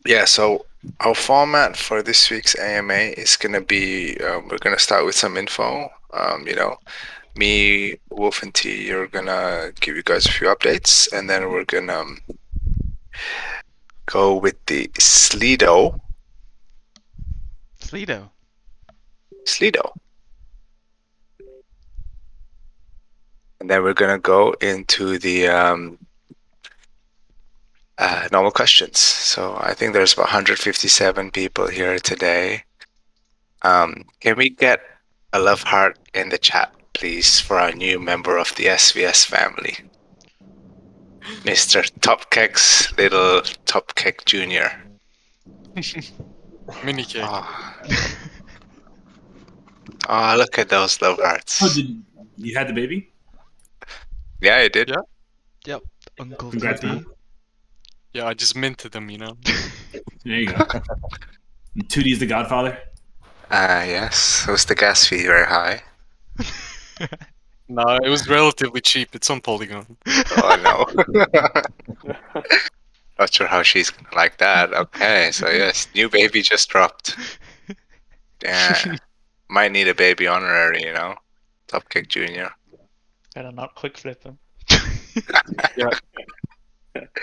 Yeah, so our format for this week's AMA is gonna be we're gonna start with some info. Me, Wolf, and T are gonna give you guys a few updates, and then we're gonna go with the Slido. Slido. Slido. And then we're gonna go into the normal questions. So I think there's about 157 people here today. Can we get a love heart in the chat, please, for our new member of the SVS family, Mr. Topkeck's little Topkeck Jr. Mini cake. Oh, look at those love hearts. Oh, did you had the baby? Yeah, I did. Yeah. Yep. Uncle Congrats, Teddy. man. Yeah, I just minted them, you know. There you go. 2D's the Godfather. Yes. Was the gas fee very high? No, it was relatively cheap. It's on Polygon. Oh no. Not sure how she's gonna like that. Okay, so yes, new baby just dropped. Yeah, might need a baby honorary, you know. Topkick Junior. Better not quick flip him. Yeah.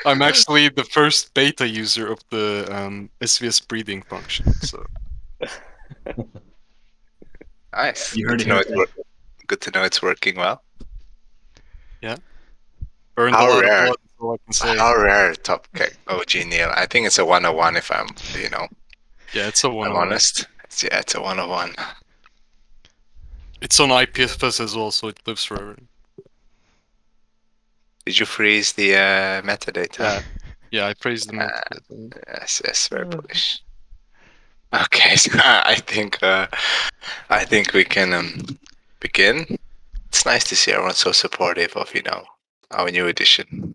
I'm actually the first beta user of the SVS breeding function. So Nice. You Good heard to it know here it's first. good to know it's working well. burned How a lot rare? of blood, is all I can say. How rare Topkick OG Neil? I think it's a 101 if I'm, Yeah, it's a I'm 101. honest. It's a 101. It's on IPFS as well, so it lives forever. Did you freeze the metadata? Yeah. Yeah, I praised them. Yes, very bullish. Okay, so I think we can begin. It's nice to see everyone so supportive of our new addition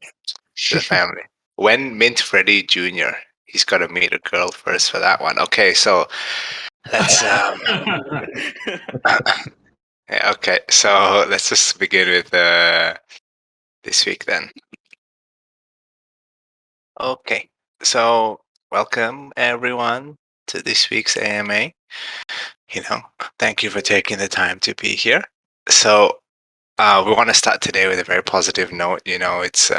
to the family. When Mint Freddy Jr. He's got to meet a girl first for that one. Okay, so let's yeah, okay, so let's just begin with this week then. Okay, so welcome everyone to this week's AMA. Thank you for taking the time to be here. So we want to start today with a very positive note. It's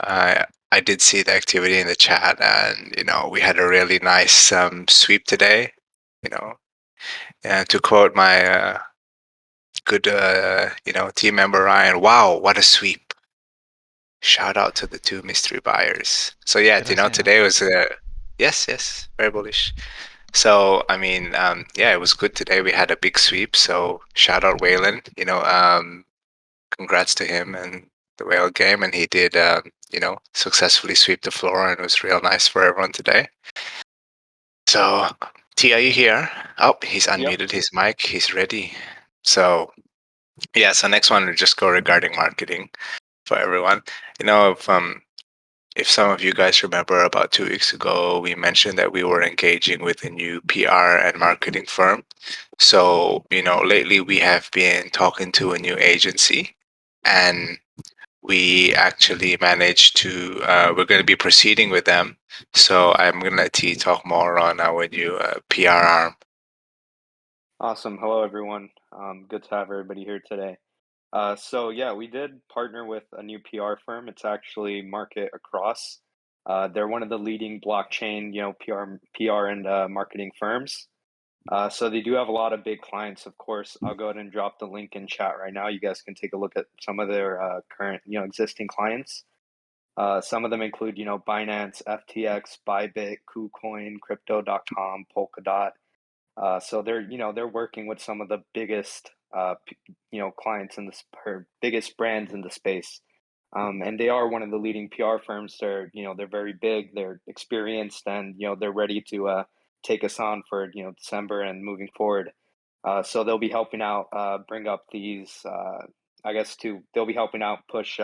I did see the activity in the chat, and we had a really nice sweep today. And to quote my good team member Ryan, "Wow, what a sweep!" Shout out to the two mystery buyers. So yeah, Did I say today was yes, very bullish. So I mean, yeah, it was good today. We had a big sweep. So shout out Waylon. Congrats to him and the whale game, and he did successfully sweep the floor, and it was real nice for everyone today. So T, are you here? Oh, he's unmuted his mic. He's ready. So yeah, so next one we'll just go regarding marketing for everyone. If some of you guys remember, about 2 weeks ago, we mentioned that we were engaging with a new PR and marketing firm. So, lately we have been talking to a new agency, and we actually managed to, we're going to be proceeding with them. So I'm going to let T talk more on our new PR arm. Awesome. Hello, everyone. Good to have everybody here today. So yeah, we did partner with a new PR firm. It's actually Market Across. They're one of the leading blockchain, PR and marketing firms. So they do have a lot of big clients. Of course, I'll go ahead and drop the link in chat right now. You guys can take a look at some of their current, existing clients. Some of them include, Binance, FTX, Bybit, KuCoin, Crypto.com, Polkadot. So they're working with some of the biggest clients in this, or biggest brands in the space, and they are one of the leading PR firms. They're very big, they're experienced, and they're ready to take us on for December and moving forward. So they'll be helping out bring up these. They'll be helping out push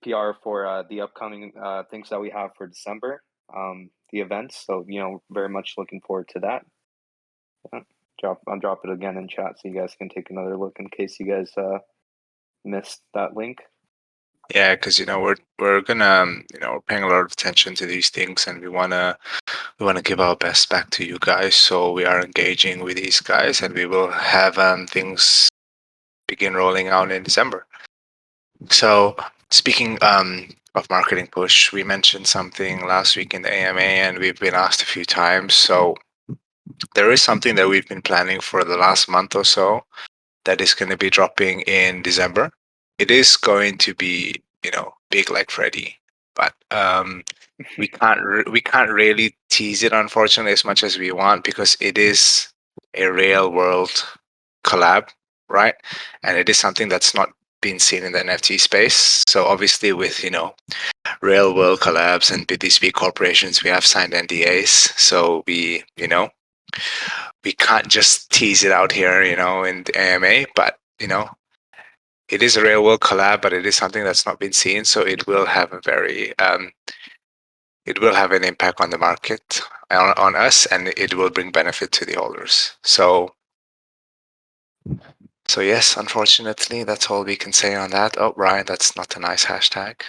PR for the upcoming things that we have for December. The events. So very much looking forward to that. I'll drop it again in chat so you guys can take another look in case you guys missed that link. Yeah, because we're gonna we're paying a lot of attention to these things, and we wanna give our best back to you guys. So we are engaging with these guys, and we will have things begin rolling out in December. So speaking of marketing push, we mentioned something last week in the AMA, and we've been asked a few times. So there is something that we've been planning for the last month or so that is going to be dropping in December. It is going to be, big like Freddy, but we can't really tease it, unfortunately, as much as we want, because it is a real world collab, right? And it is something that's not been seen in the NFT space. So obviously, with real world collabs and with these big corporations, we have signed NDAs. So we can't just tease it out here, in the AMA, but it is a real world collab, but it is something that's not been seen. So it will have a very it will have an impact on the market, on us, and it will bring benefit to the holders. So yes, unfortunately, that's all we can say on that. Oh, Ryan, that's not a nice hashtag.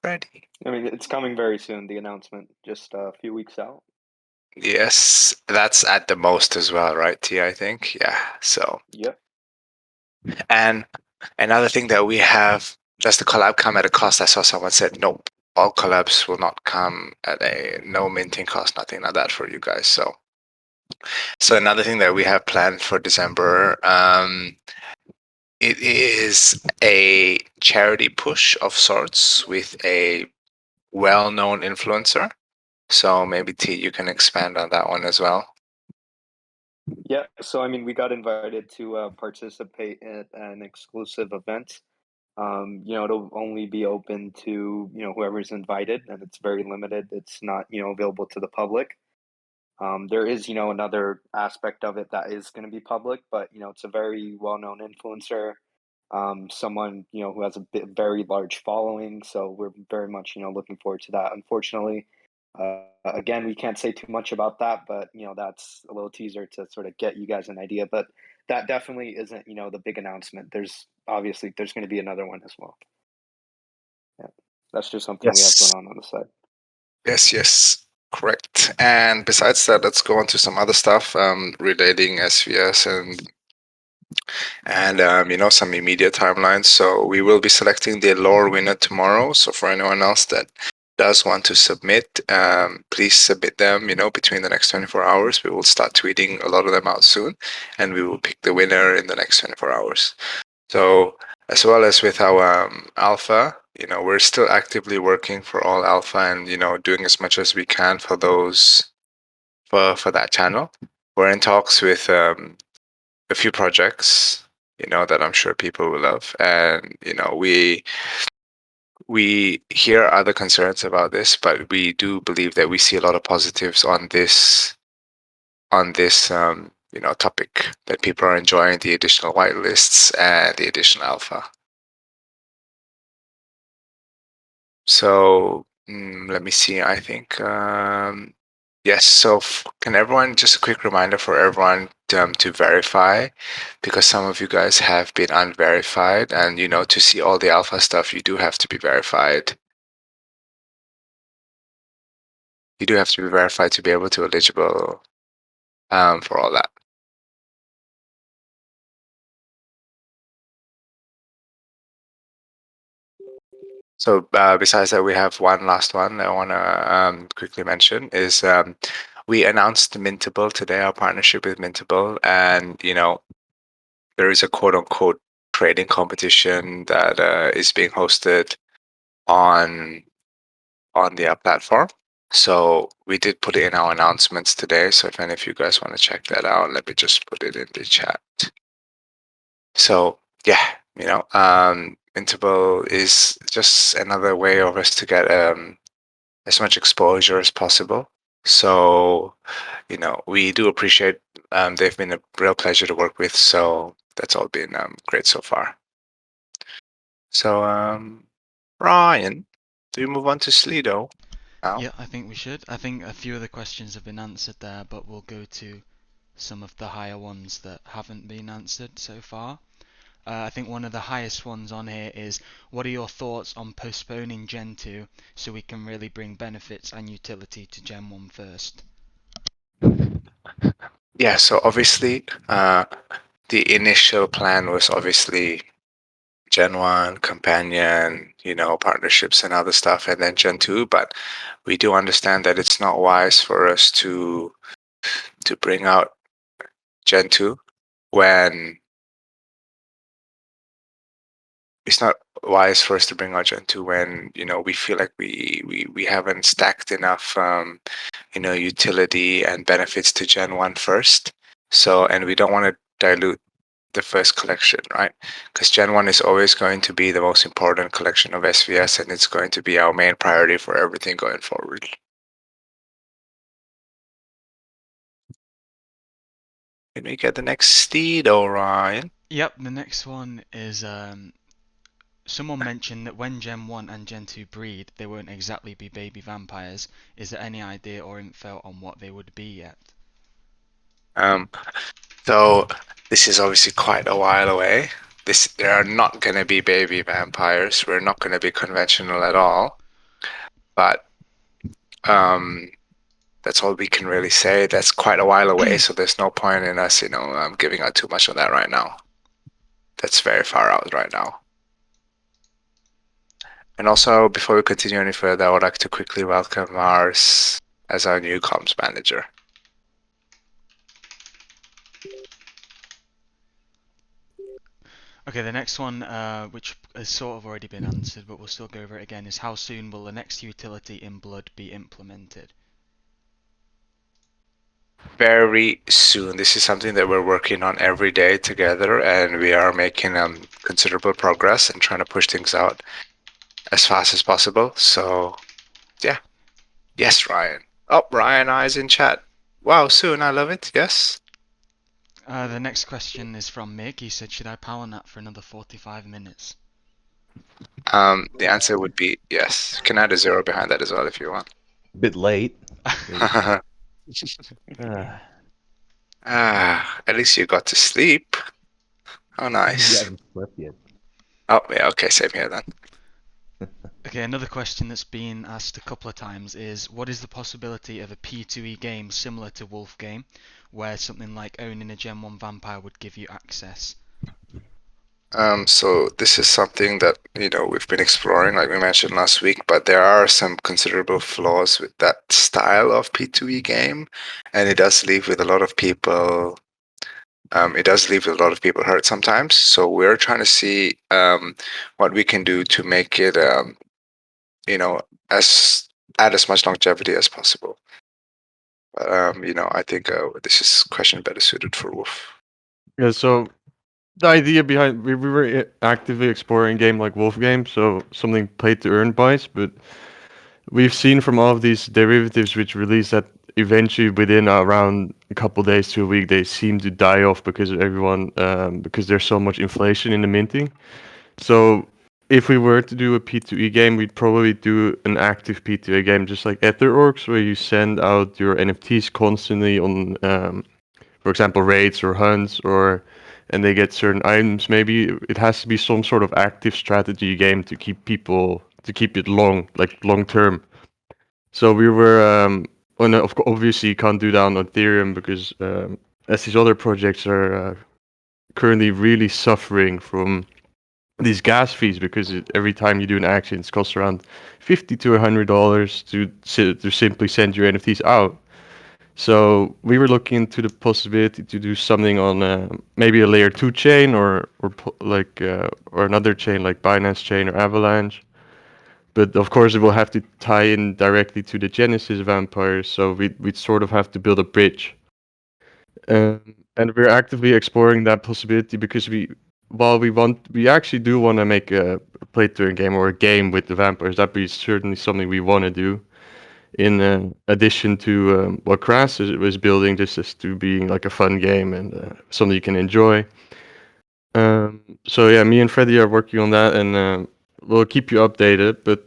Ready. I mean, it's coming very soon. The announcement, just a few weeks out. Yes, that's at the most as well, right, T? I think. Yeah. So. Yep. And another thing that we have, does the collab come at a cost? I saw someone said, nope, all collabs will not come at no minting cost, nothing like that for you guys. So another thing that we have planned for December, it is a charity push of sorts with a well-known influencer. So maybe T, you can expand on that one as well. Yeah, so I mean, we got invited to participate at an exclusive event. It'll only be open to whoever's invited, and it's very limited. It's not available to the public. There is another aspect of it that is going to be public, but it's a very well-known influencer, someone who has a very large following. So we're very much looking forward to that. Unfortunately, again, we can't say too much about that, but that's a little teaser to sort of get you guys an idea. But that definitely isn't the big announcement. There's going to be another one as well. Yeah, that's just something we have Yes. going on the side. Yes, correct. And besides that, let's go on to some other stuff relating SVS and some immediate timelines. So we will be selecting the lore winner tomorrow. So for anyone else that does want to submit, please submit them between the next 24 hours. We will start tweeting a lot of them out soon, and we will pick the winner in the next 24 hours. So as well as with our alpha, we're still actively working for all alpha and doing as much as we can for those for that channel. We're in talks with a few projects that I'm sure people will love, and we hear other concerns about this, but we do believe that we see a lot of positives on this topic, that people are enjoying the additional whitelists and the additional alpha. So let me see. I think yes. So can everyone, just a quick reminder for everyone to verify, because some of you guys have been unverified, and to see all the alpha stuff, you do have to be verified. You do have to be verified to be able to eligible for all that. So besides that, we have one last one I want to quickly mention is we announced Mintable today, our partnership with Mintable, and there is a quote unquote trading competition that is being hosted on the platform. So we did put it in our announcements today. So if any of you guys want to check that out, let me just put it in the chat. So yeah, Mintable is just another way of us to get as much exposure as possible. So we do appreciate. They've been a real pleasure to work with. So that's all been great so far. So Ryan, do you move on to Slido now? Yeah, I think we should. I think a few of the questions have been answered there, but we'll go to some of the higher ones that haven't been answered so far. I think one of the highest ones on here is, what are your thoughts on postponing Gen 2 so we can really bring benefits and utility to Gen 1 first? Yeah, so obviously, the initial plan was obviously Gen 1, companion, partnerships and other stuff, and then Gen 2, but we do understand that it's not wise for us to bring out Gen 2 when it's not wise for us to bring out Gen 2 when, we feel like we haven't stacked enough, utility and benefits to Gen 1 first. So, and we don't want to dilute the first collection, right? Because Gen 1 is always going to be the most important collection of SVS, and it's going to be our main priority for everything going forward. Can we get the next steed, Orion? Yep, the next one is someone mentioned that when Gen 1 and Gen 2 breed, they won't exactly be baby vampires. Is there any idea or info on what they would be yet? So this is obviously quite a while away. There are not going to be baby vampires. We're not going to be conventional at all. But that's all we can really say. That's quite a while away, so there's no point in us, giving out too much on that right now. That's very far out right now. And also, before we continue any further, I would like to quickly welcome Mars as our new comms manager. Okay, the next one, which has sort of already been answered, but we'll still go over it again, is how soon will the next utility in Blood be implemented? Very soon. This is something that we're working on every day together, and we are making considerable progress and trying to push things out as fast as possible. So, yeah. Yes, Ryan. Oh, Ryan Eyes in chat. Wow, soon. I love it. Yes. The next question is from Mick. He said, should I power nap for another 45 minutes? The answer would be yes. You can add a 0 behind that as well if you want. Bit late. At least you got to sleep. Oh, nice. You haven't slept yet. Oh, yeah, okay, same here then. Okay, another question that's been asked a couple of times is, what is the possibility of a P2E game similar to Wolf Game, where something like owning a Gen 1 vampire would give you access? So this is something that, we've been exploring, like we mentioned last week, but there are some considerable flaws with that style of P2E game, and it does leave with a lot of people hurt sometimes. So we're trying to see what we can do to make it, add as much longevity as possible. But, I think this is question better suited for Wolf. Yeah, so the idea behind we were actively exploring a game like Wolf Game, so something pay to earn buys, but we've seen from all of these derivatives which release that eventually within around a couple days to a week they seem to die off because because there's so much inflation in the minting. So if we were to do a P2E game, we'd probably do an active P2E game just like EtherOrcs, where you send out your NFTs constantly on for example raids or hunts, and they get certain items. Maybe it has to be some sort of active strategy game to keep it long term. So we were obviously you can't do that on Ethereum because as these other projects are currently really suffering from these gas fees, because every time you do an action it costs around $50 to $100 to simply send your NFTs out. So we were looking into the possibility to do something on maybe a layer 2 chain or another chain like Binance Chain or Avalanche. But of course, it will have to tie in directly to the Genesis vampires, so we'd sort of have to build a bridge. And we're actively exploring that possibility because we actually do want to make a play-to-earn game or a game with the vampires. That'd be certainly something we want to do. In addition to what Kras was building, this is to being like a fun game and something you can enjoy. So yeah, me and Freddy are working on that, and we'll keep you updated. But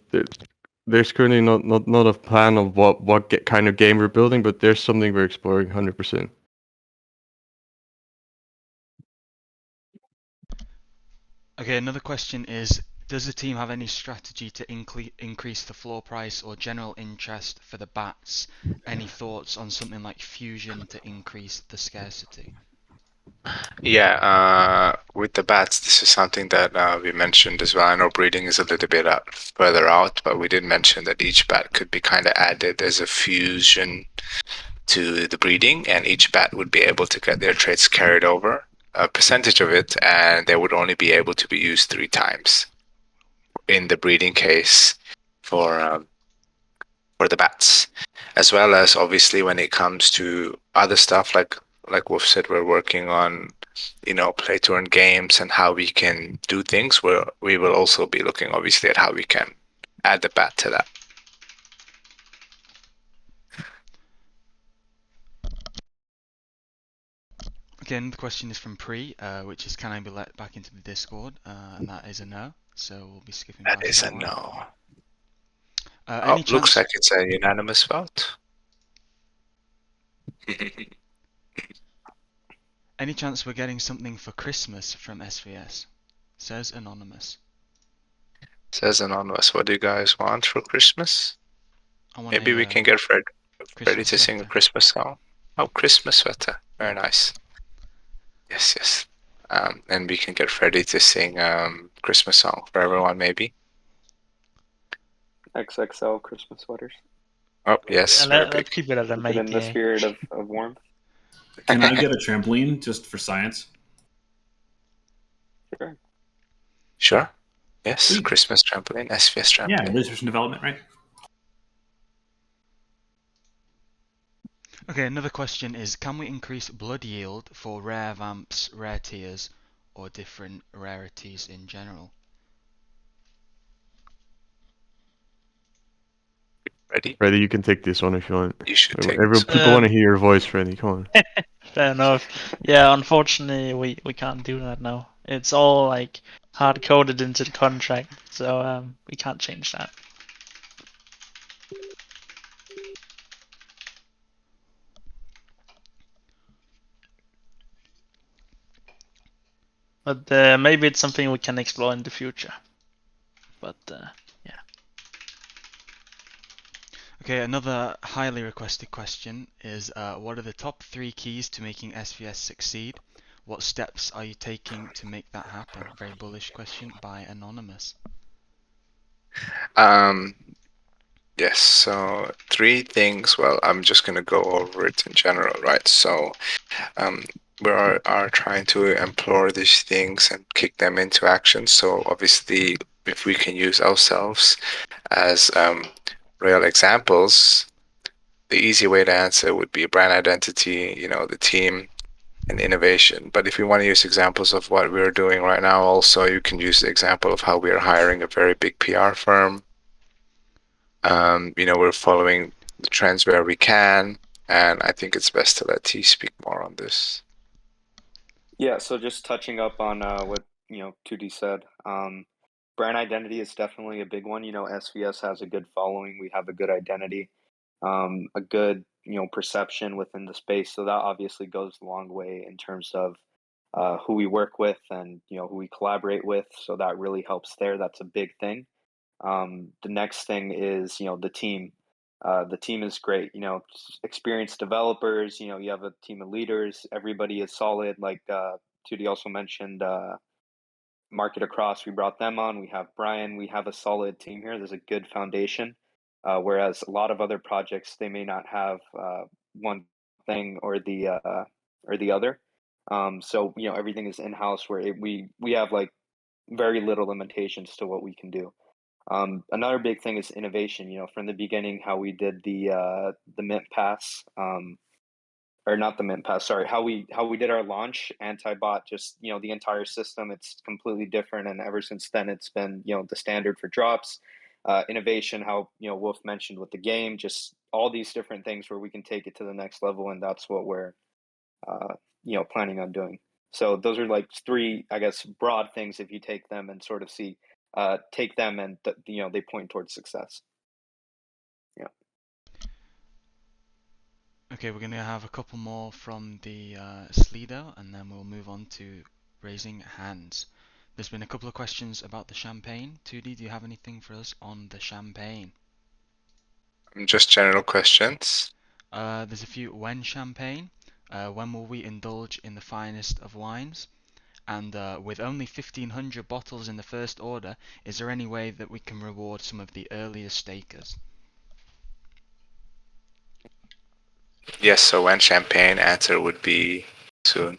there's currently not a plan of what kind of game we're building, but there's something we're exploring 100%. Okay, another question is, does the team have any strategy to increase the floor price or general interest for the bats? Any thoughts on something like fusion to increase the scarcity? Yeah, with the bats, this is something that we mentioned as well. I know breeding is a little bit further out, but we did mention that each bat could be kind of added as a fusion to the breeding, and each bat would be able to get their traits carried over, a percentage of it, and they would only be able to be used 3 times in the breeding case for the bats, as well as obviously when it comes to other stuff like Wolf said, we're working on play to earn games and how we can do things. We will also be looking obviously at how we can add the bat to that. Again, the question is from Pre, which is, can I be let back into the Discord? And that is a no, so we'll be skipping That past is that a one. no. Any chance? Looks like it's a unanimous vote. Any chance we're getting something for Christmas from SVS? Says Anonymous. Says anonymous. What do you guys want for Christmas? I want Maybe we can get Freddie Christmas to sing a sweater. Christmas song. Oh, Christmas sweater. Very nice. Yes, yes. And we can get Freddie to sing Christmas song for everyone, maybe. XXL Christmas sweaters. Oh, yes. Yeah, Very let's big. keep it at a Keep it in the mate. spirit of warmth. Can I get a trampoline just for science? Sure. Sure. Yes. Sweet. Christmas trampoline, SVS trampoline. Yeah, research and development, right? Okay, another question is, can we increase blood yield for rare vamps, rare tiers, or different rarities in general? Ready? Freddy, you can take this one if you want. You should take this one. People want to hear your voice, Freddy. Come on. Fair enough. Yeah, unfortunately, we can't do that now. It's all like hard coded into the contract, so we can't change that. But maybe it's something we can explore in the future. But yeah. Okay, another highly requested question is, what are the top 3 keys to making SVS succeed? What steps are you taking to make that happen? Very bullish question by Anonymous. Yes, so 3 things. Well, I'm just going to go over it in general, right? So we are trying to implore these things and kick them into action. So obviously, if we can use ourselves as real examples, the easy way to answer would be brand identity, the team, and innovation. But if you want to use examples of what we're doing right now, also you can use the example of how we are hiring a very big PR firm. We're following the trends where we can, and I think it's best to let T speak more on this. Yeah, so just touching up on what 2D said. Brand identity is definitely a big one. SVS has a good following. We have a good identity, a good perception within the space. So that obviously goes a long way in terms of who we work with and who we collaborate with. So that really helps there. That's a big thing. The next thing is the team. The team is great. Experienced developers. You have a team of leaders. Everybody is solid. Like 2D also mentioned, Market Across. We brought them on. We have Brian. We have a solid team here. There's a good foundation. Whereas a lot of other projects, they may not have one thing or the other. So everything is in house where we have like very little limitations to what we can do. Another big thing is innovation. From the beginning, how we did the Mint Pass, or not the Mint Pass. Sorry, how we did our launch anti-bot. Just the entire system. It's completely different, and ever since then, it's been the standard for drops. Innovation, how Wolf mentioned with the game, just all these different things where we can take it to the next level, and that's what we're planning on doing. So those are like 3, I guess, broad things if you take them and sort of take them and they point towards success. Yeah. Okay, we're going to have a couple more from the Slido, and then we'll move on to raising hands. There's been a couple of questions about the champagne. 2D, do you have anything for us on the champagne? Just general questions. There's a few. When champagne? When will we indulge in the finest of wines? And with only 1,500 bottles in the first order, is there any way that we can reward some of the earlier stakers? Yes, so when champagne, answer would be soon.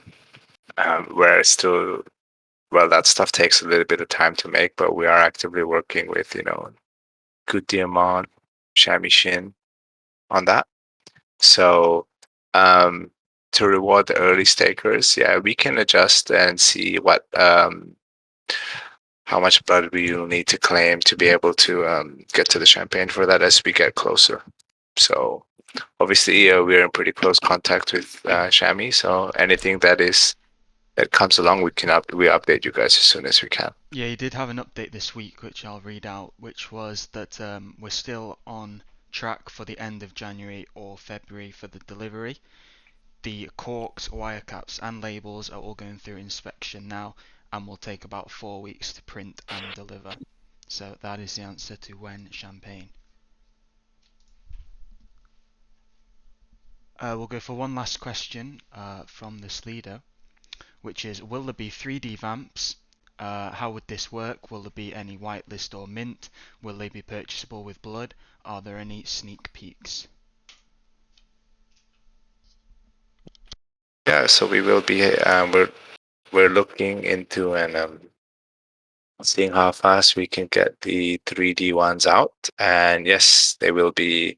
We're still, well, that stuff takes a little bit of time to make, but we are actively working with, Good Diamond, Chamois Shin on that. So, to reward the early stakers, yeah, we can adjust and see what how much blood we will need to claim to be able to get to the champagne for that as we get closer. So obviously we're in pretty close contact with Chamois, so anything that comes along, we update you guys as soon as we can. Yeah, you did have an update this week, which I'll read out, which was that we're still on track for the end of January or February for the delivery. The corks, wire caps, and labels are all going through inspection now, and will take about 4 weeks to print and deliver. So that is the answer to when champagne. We'll go for one last question from this leader, which is, will there be 3D vamps? How would this work? Will there be any whitelist or mint? Will they be purchasable with blood? Are there any sneak peeks? Yeah, so we will be we're looking into and seeing how fast we can get the 3D ones out, and yes, they will be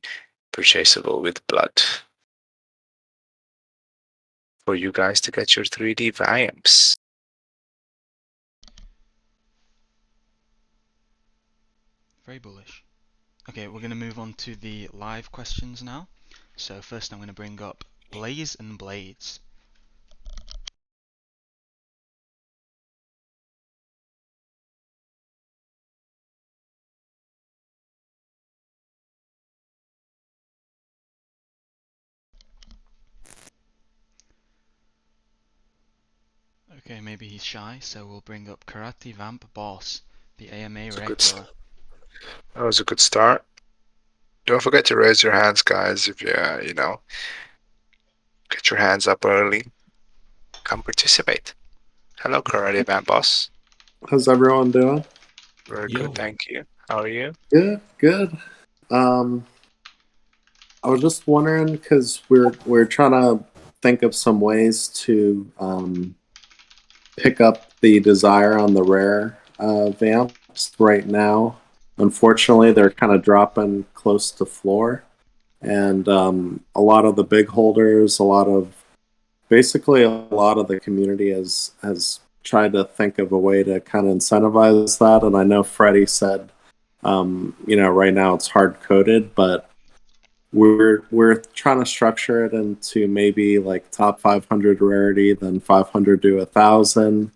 purchasable with blood for you guys to get your 3D vamps. Very bullish. Okay, we're going to move on to the live questions now. So first I'm going to bring up Blaze and Blades. Okay, maybe he's shy, so we'll bring up Karate Vamp Boss, the AMA regular. That was a good start. Don't forget to raise your hands, guys, if you get your hands up early. Come participate. Hello, Karate Vamp Boss. How's everyone doing? Very good, thank you. How are you? Good. I was just wondering, because we're trying to think of some ways to pick up the desire on the rare vamps right now. Unfortunately, they're kind of dropping close to floor, and a lot of the big holders, basically a lot of the community has tried to think of a way to kind of incentivize that. And I know Freddie said, right now it's hard coded, but we're trying to structure it into maybe like top 500 rarity, then 500 to 1,000,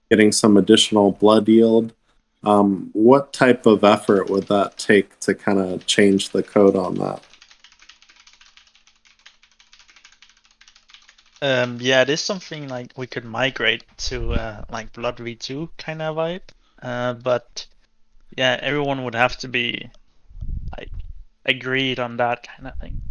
getting some additional blood yield. What type of effort would that take to kind of change the code on that? Yeah, it is something like we could migrate to like Blood V2 kind of vibe. But yeah, everyone would have to be like agreed on that kind of thing.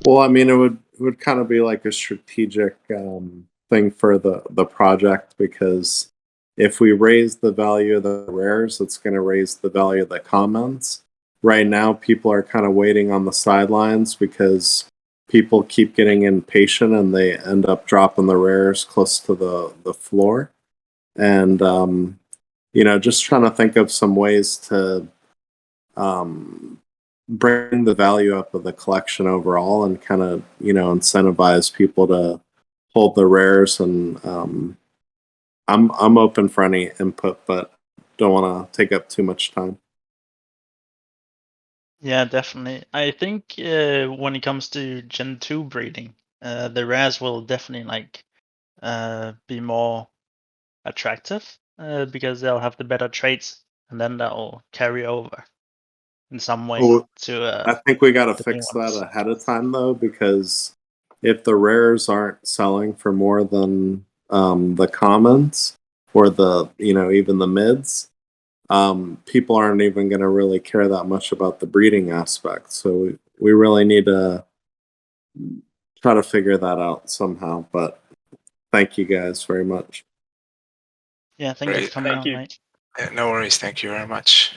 Well, I mean, it would kind of be like a strategic thing for the project, because if we raise the value of the rares, it's going to raise the value of the commons. Right now, people are kind of waiting on the sidelines because people keep getting impatient and they end up dropping the rares close to the floor. And just trying to think of some ways to bring the value up of the collection overall, and kind of incentivize people to hold the rares. And I'm open for any input, but don't want to take up too much time. Yeah, definitely. I think when it comes to Gen 2 breeding, the rares will definitely be more attractive because they'll have the better traits, and then that'll carry over in some way to. I think we got to fix that ahead of time, though, because if the rares aren't selling for more than the commons, or the even the mids, people aren't even going to really care that much about the breeding aspect. So we really need to try to figure that out somehow. But thank you guys very much. Yeah, thank you for Great. coming Thank on, you. mate. No worries. Thank you very much.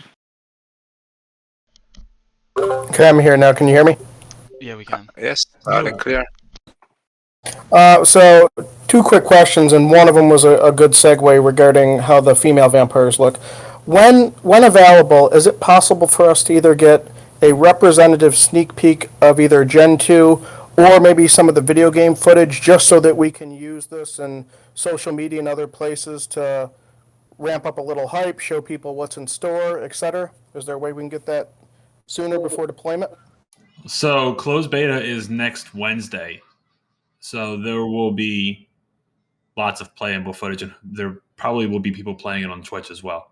Okay, I'm here now. Can you hear me? Yeah, we can. Yes, loud and clear. So, two quick questions, and one of them was a good segue regarding how the female vampires look. When available, is it possible for us to either get a representative sneak peek of either Gen 2 or maybe some of the video game footage, just so that we can use this in social media and other places to ramp up a little hype, show people what's in store, etc.? Is there a way we can get that sooner before deployment? So closed beta is next Wednesday. So there will be lots of playable footage, and there probably will be people playing it on Twitch as well.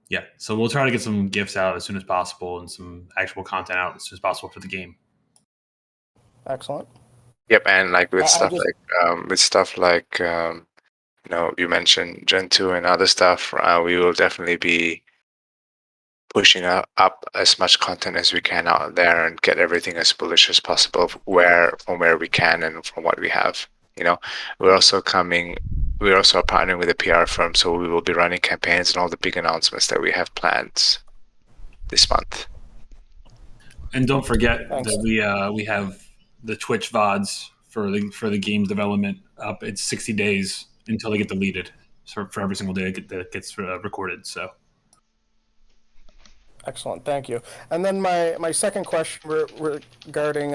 Yeah, so we'll try to get some GIFs out as soon as possible and some actual content out as soon as possible for the game. Excellent. Yep, and like with I stuff just- like you mentioned Gen 2 and other stuff, we will definitely be pushing up as much content as we can out there and get everything as bullish as possible from where we can and from what we have. We're also partnering with a PR firm, so we will be running campaigns and all the big announcements that we have planned this month. And don't forget Thanks. that we have the Twitch VODs for the game's development up. It's 60 days until they get deleted for every single day that gets recorded. So. Excellent, thank you. And then my second question regarding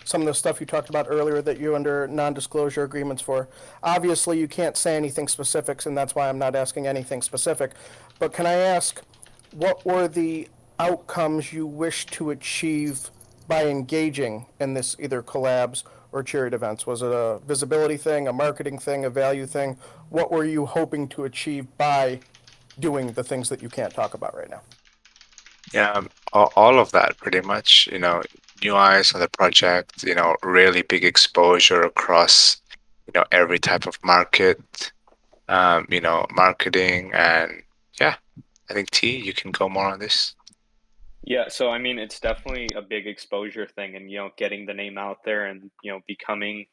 some of the stuff you talked about earlier that you're under non-disclosure agreements for. Obviously, you can't say anything specifics, and that's why I'm not asking anything specific. But can I ask, what were the outcomes you wish to achieve by engaging in this either collabs or charity events? Was it a visibility thing, a marketing thing, a value thing? What were you hoping to achieve by doing the things that you can't talk about right now? Yeah, all of that pretty much. New eyes on the project. Really big exposure across every type of market. Marketing, and yeah, I think T, you can go more on this. Yeah, so I mean, it's definitely a big exposure thing, and getting the name out there, and becoming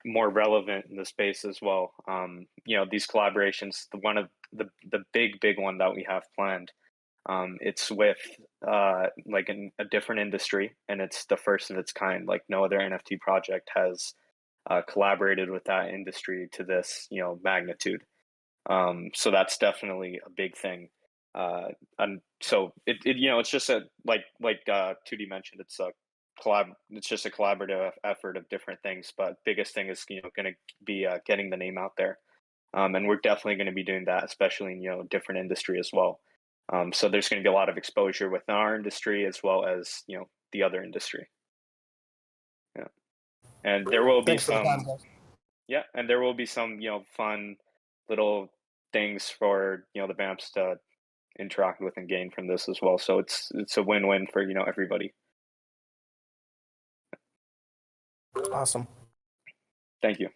more relevant in the space as well. These collaborations, one of the big one that we have planned. It's with like a different industry, and it's the first of its kind. Like no other NFT project has collaborated with that industry to this magnitude. So that's definitely a big thing. And so it's just a like 2D mentioned, it's just a collaborative effort of different things, but biggest thing is going to be getting the name out there. And we're definitely going to be doing that, especially in different industry as well. So there's going to be a lot of exposure within our industry as well as the other industry. Yeah, and there will be Thanks for the time, guys. Yeah, and there will be some fun little things for the vamps to interact with and gain from this as well. So it's a win-win for everybody. Awesome. Thank you.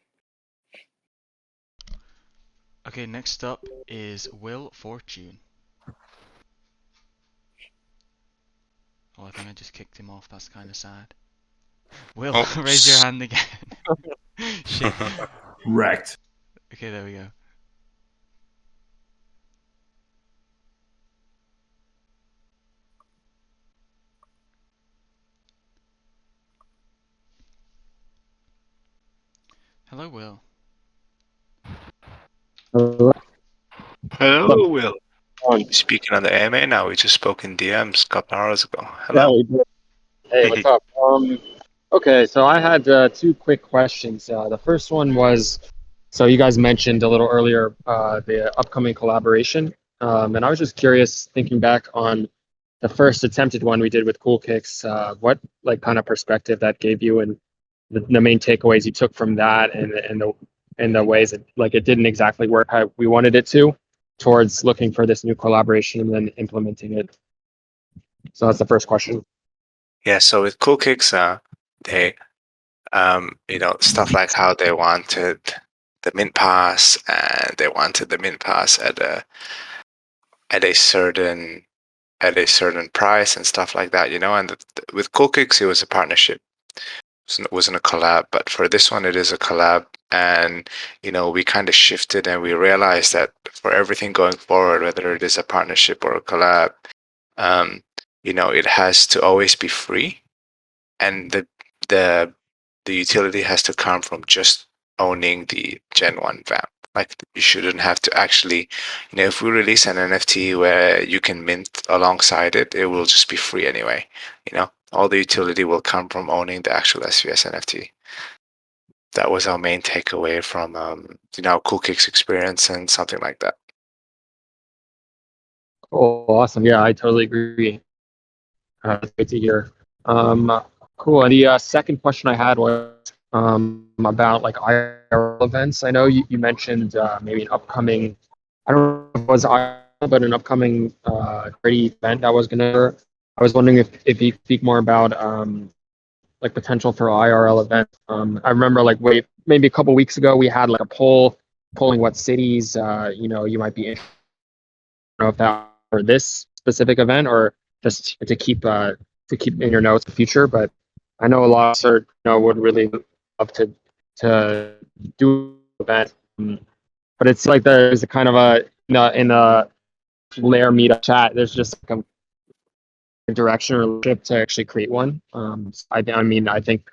Okay, next up is Will Fortune. Oh, I think I just kicked him off. That's kind of sad. Will, raise your hand again. Shit. Wrecked. Okay, there we go. Hello, Will. Hello, Will. Speaking on the AMA now. We just spoke in DMs a couple hours ago. Hello. Yeah, we did. Hey, what's up? Okay, so I had two quick questions. The first one was, so you guys mentioned a little earlier the upcoming collaboration, and I was just curious, thinking back on the first attempted one we did with Cool Kicks, what like kind of perspective that gave you, and the main takeaways you took from that, and the ways that like it didn't exactly work how we wanted it to, towards looking for this new collaboration and then implementing it. So that's the first question. Yeah, so with Cool Kicks, they, stuff like how they wanted the mint pass, and they wanted the mint pass at a certain price and stuff like that, And with Cool Kicks, it was a partnership. It wasn't a collab, but for this one, it is a collab. And we kind of shifted, and we realized that for everything going forward, whether it is a partnership or a collab, it has to always be free, and the utility has to come from just owning the Gen 1 vamp. Like, you shouldn't have to actually, if we release an NFT where you can mint alongside it, it will just be free anyway. All the utility will come from owning the actual SVS NFT. That was our main takeaway from, Cool Kicks experience and something like that. Oh, awesome. Yeah, I totally agree. That's great to hear. Cool. And the second question I had was about like IRL events. I know you mentioned maybe an upcoming, I don't know if it was IRL, but an upcoming charity event that was gonna. I was wondering if you could speak more about like potential for IRL events. I remember like maybe a couple weeks ago we had like a polling what cities you might be interested. I don't know if that for this specific event or just to keep in your notes in the future. But I know a lot of would really love to do an event. But it's like there's a kind of in a Lair meetup chat. There's just like a direction or trip to actually create one. I mean, I think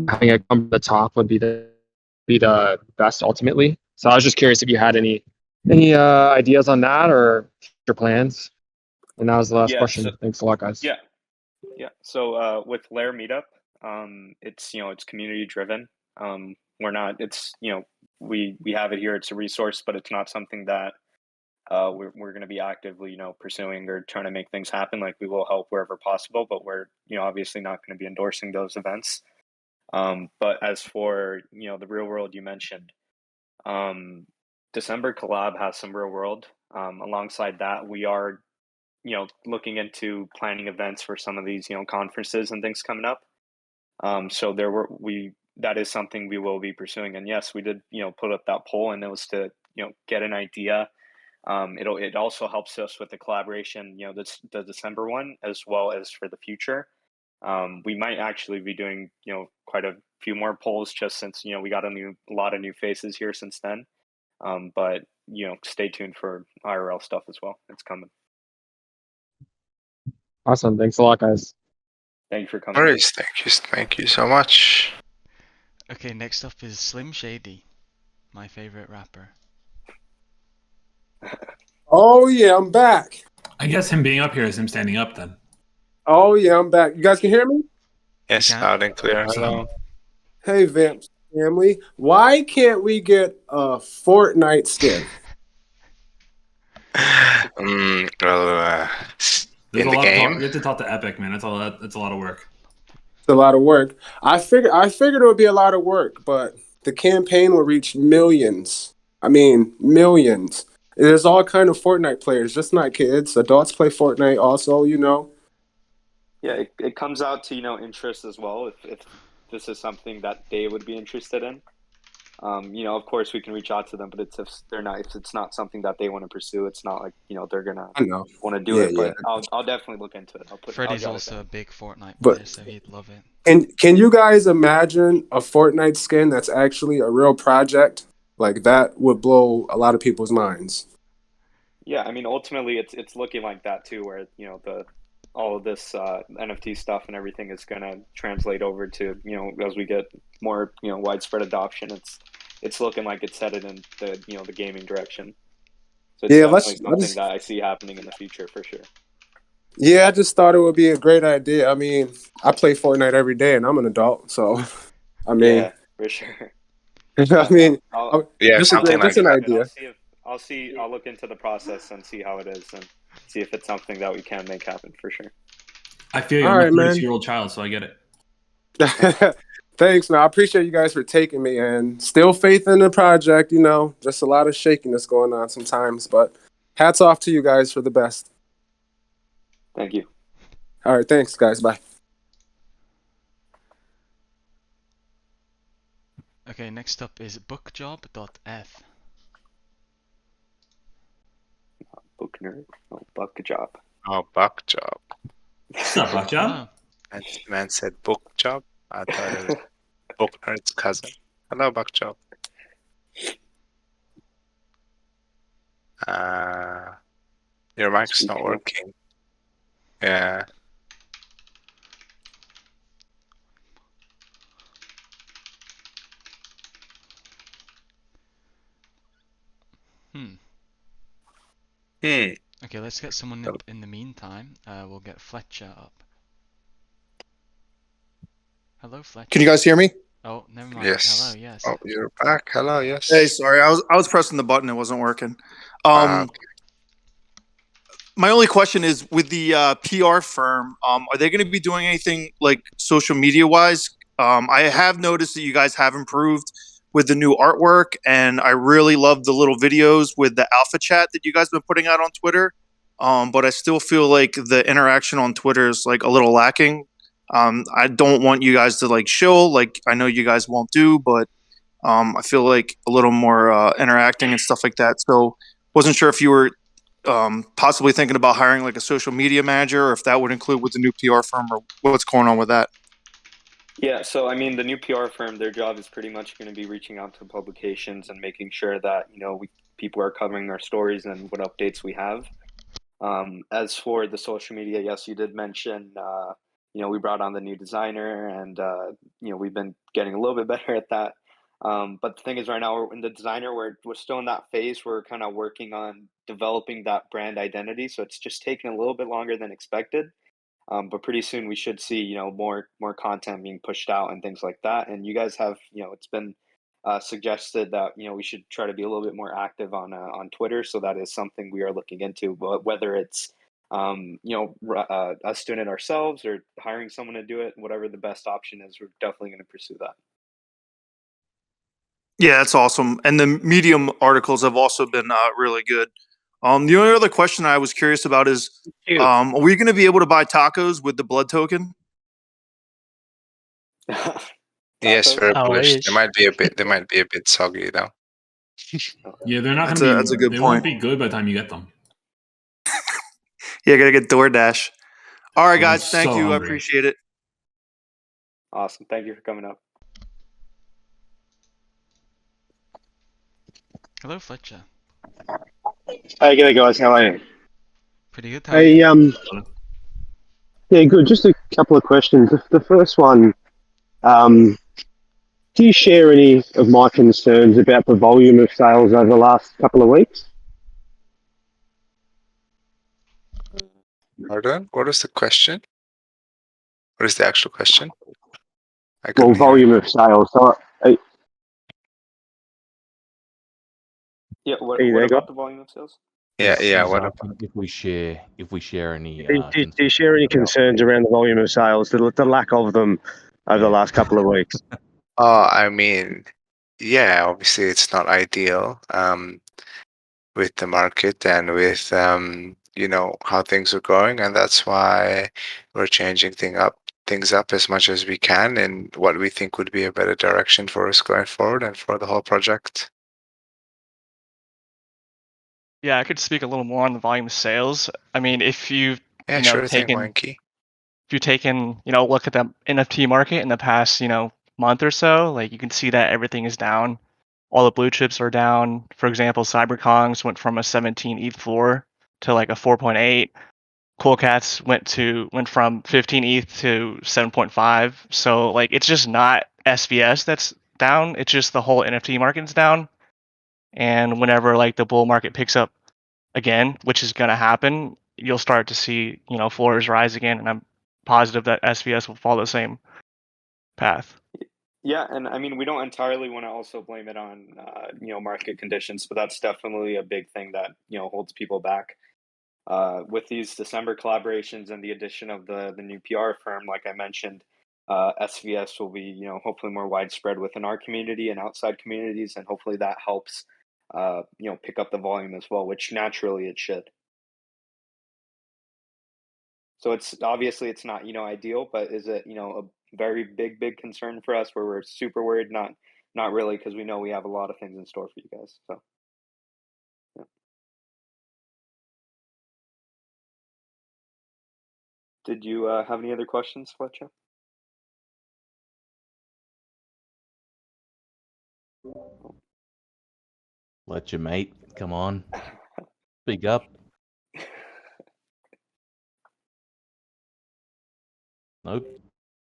having it come to the top would be the best ultimately. So I was just curious if you had any ideas on that or future plans. And that was the last question. So, thanks a lot, guys. Yeah. So with Lair Meetup, it's community driven. We're not. It's we have it here. It's a resource, but it's not something that we're going to be actively pursuing or trying to make things happen. Like, we will help wherever possible, but we're obviously not going to be endorsing those events. But as for the real world you mentioned, December collab has some real world. Alongside that, we are looking into planning events for some of these conferences and things coming up. So that is something we will be pursuing. And yes, we did put up that poll, and it was to get an idea. It also helps us with the collaboration, the December one, as well as for the future. We might actually be doing quite a few more polls, just since we got a lot of new faces here since then. But stay tuned for IRL stuff as well. It's coming. Awesome. Thanks a lot, guys. Thank you for coming. All right, thank you so much. Okay, next up is Slim Shady, my favorite rapper. Oh yeah, I'm back. I guess him being up here is him standing up then. Oh yeah, I'm back. You guys can hear me? Yes, loud and clear. Hello. Hey Vamps family, why can't we get a Fortnite skin? There's in a the lot game. You have to talk to Epic, man. That's a lot of work. It's a lot of work. I figured it would be a lot of work, but the campaign will reach millions. I mean, millions. There's all kind of Fortnite players, just not kids. Adults play Fortnite also, Yeah, it comes out to interest as well. If this is something that they would be interested in, of course we can reach out to them. But if it's not something that they want to pursue, it's not like they're gonna want to do it. But I'll definitely look into it. Freddy's also a big Fortnite player, so he'd love it. And can you guys imagine a Fortnite skin that's actually a real project? Like, that would blow a lot of people's minds. Yeah, I mean, ultimately, it's looking like that too, where all of this NFT stuff and everything is going to translate over to as we get more widespread adoption. It's looking like it's headed in the gaming direction. So it's definitely something that I see happening in the future for sure. Yeah, I just thought it would be a great idea. I mean, I play Fortnite every day, and I'm an adult, so I mean, yeah, for sure. I mean, just an idea. I'll look into the process and see how it is, and see if it's something that we can make happen for sure. I feel you. I'm a 32-year-old child, so I get it. Thanks, man. I appreciate you guys for taking me, and still faith in the project. Just a lot of shakiness going on sometimes, but hats off to you guys for the best. Thank you. All right, thanks, guys. Bye. Okay, next up is bookjob.f. Book nerd. Oh, buck job. Oh, buck job. What's up, buck job? Hello. Man said book job. I thought it was book nerd's cousin. Hello, buck job. Your mic's not Speaking of- working. Yeah. Hmm. Okay, let's get someone up in the meantime. We'll get Fletcher up. Hello, Fletcher. Can you guys hear me? Oh, never mind. Yes. Hello, yes. Oh, you're back. Hello, yes. Hey, sorry, I was pressing the button, it wasn't working. Okay. My only question is with the PR firm, are they going to be doing anything like social media wise? I have noticed that you guys have improved with the new artwork, and I really love the little videos with the alpha chat that you guys have been putting out on Twitter. But I still feel like the interaction on Twitter is like a little lacking. I don't want you guys to like shill, like I know you guys won't do, but I feel like a little more interacting and stuff like that. So wasn't sure if you were possibly thinking about hiring like a social media manager, or if that would include with the new PR firm, or what's going on with that. Yeah, so I mean, the new PR firm, their job is pretty much going to be reaching out to publications and making sure that people are covering our stories and what updates we have. As for the social media, yes, you did mention, we brought on the new designer, and we've been getting a little bit better at that. But the thing is, right now we're in the designer, we're still in that phase. We're kind of working on developing that brand identity, so it's just taking a little bit longer than expected. But pretty soon we should see, more content being pushed out and things like that. And you guys have, it's been suggested that we should try to be a little bit more active on Twitter. So that is something we are looking into. But whether it's us doing it ourselves or hiring someone to do it, whatever the best option is, we're definitely going to pursue that. Yeah, that's awesome. And the Medium articles have also been really good. The only other question I was curious about is, are we going to be able to buy tacos with the blood token? Yes, very I bullish. wish. They might be a bit soggy though. Yeah, they're not That's going to be. that's a good they point. won't be good by the time you get them. Yeah, gotta get DoorDash. All right, I'm guys, thank so you. I hungry. appreciate it. Awesome. Thank you for coming up. Hello, Fletcher. Hey, g'day guys, how are you? Pretty good. How are you? Yeah, good. Just a couple of questions. The first one, do you share any of my concerns about the volume of sales over the last couple of weeks? Pardon? What is the question? What is the actual question? I Well, couldn't hear. volume of sales. So, Yeah. What Are you there, about guys? the volume of sales? Yeah. He's What asking if we share any. Do you share any concerns around the volume of sales, the lack of them over the last couple of weeks? I mean, yeah, obviously it's not ideal with the market and with how things are going, and that's why we're changing things up as much as we can in what we think would be a better direction for us going forward and for the whole project. Yeah, I could speak a little more on the volume of sales. I mean, if you've Yeah, sure thing, Wanky. if you've taken look at the NFT market in the past month or so, like you can see that everything is down. All the blue chips are down. For example, CyberKongs went from a 17 ETH floor to like a 4.8. Cool Cats went from 15 ETH to 7.5. So like it's just not SVS that's down. It's just the whole NFT market's down. And whenever like the bull market picks up again, which is going to happen, you'll start to see floors rise again, and I'm positive that SVS will follow the same path. Yeah, and I mean, we don't entirely want to also blame it on market conditions, but that's definitely a big thing that holds people back. With these December collaborations and the addition of the new PR firm, like I mentioned, SVS will be hopefully more widespread within our community and outside communities, and hopefully that helps pick up the volume as well, which naturally it should. So it's obviously not ideal, but is it a very big concern for us where we're super worried? Not not really, because we know we have a lot of things in store for you guys. So, yeah. Did you have any other questions, Fletcher? Fletcher, mate, come on, speak up. Nope.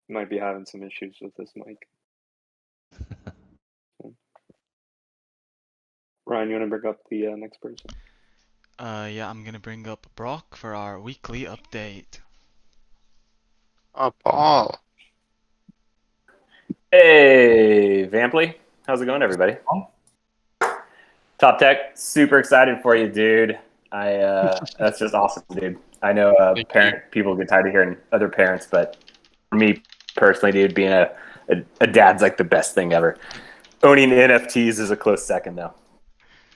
Might be having some issues with this mic. Ryan, you want to bring up the next person? Yeah, I'm gonna bring up Brock for our weekly update. Oh, Paul. Hey, Vamply. How's it going, everybody? Top Tech, super excited for you, dude. That's just awesome, dude. I know people get tired of hearing other parents, but for me personally, dude, being a dad's like the best thing ever. Owning NFTs is a close second, though.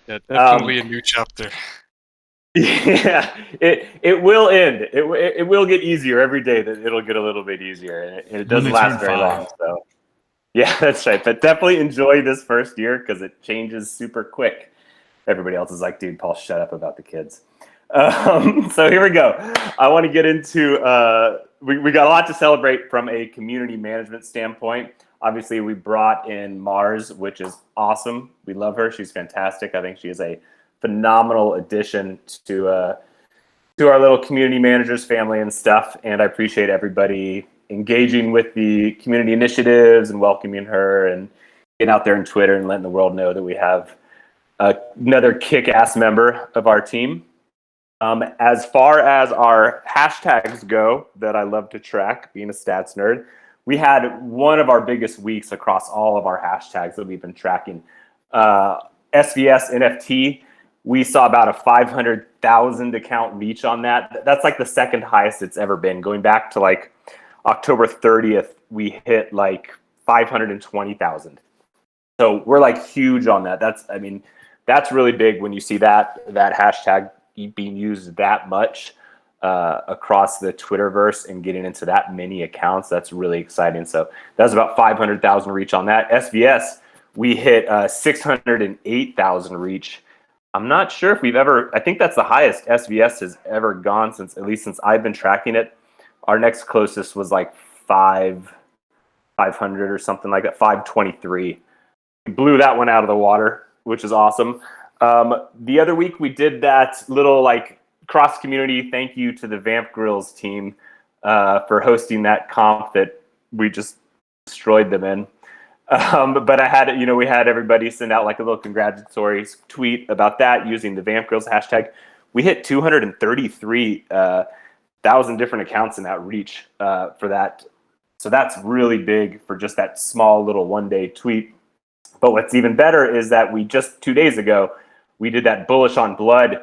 Yeah, definitely a new chapter. Yeah, it will end. It will get easier every day. That it'll get a little bit easier, and it doesn't last very long. So, yeah, that's right. But definitely enjoy this first year because it changes super quick. Everybody else is like, dude, Paul, shut up about the kids. So here we go. I want to get into. We got a lot to celebrate from a community management standpoint. Obviously, we brought in Mars, which is awesome. We love her. She's fantastic. I think she is a phenomenal addition to our little community managers family and stuff. And I appreciate everybody engaging with the community initiatives and welcoming her and getting out there on Twitter and letting the world know that we have another kick-ass member of our team. As far as our hashtags go that I love to track, being a stats nerd, we had one of our biggest weeks across all of our hashtags that we've been tracking. SVS NFT, we saw about a 500,000 account reach on that. That's like the second highest it's ever been. Going back to like October 30th, we hit like 520,000. So we're like huge on that. That's really big when you see that hashtag being used that much across the Twitterverse and getting into that many accounts. That's really exciting. So that's about 500,000 reach on that. SVS, we hit 608,000 reach. I'm not sure if we've ever, I think that's the highest SVS has ever gone since I've been tracking it. Our next closest was like 500 or something like that, 523. We blew that one out of the water, which is awesome. The other week we did that little like cross community thank you to the Vamp Grills team for hosting that comp that we just destroyed them in. But I had, we had everybody send out like a little congratulatory tweet about that using the Vamp Grills hashtag. We hit 233,000 different accounts in that reach for that. So that's really big for just that small little one-day tweet. But what's even better is that we just 2 days ago, we did that Bullish on Blood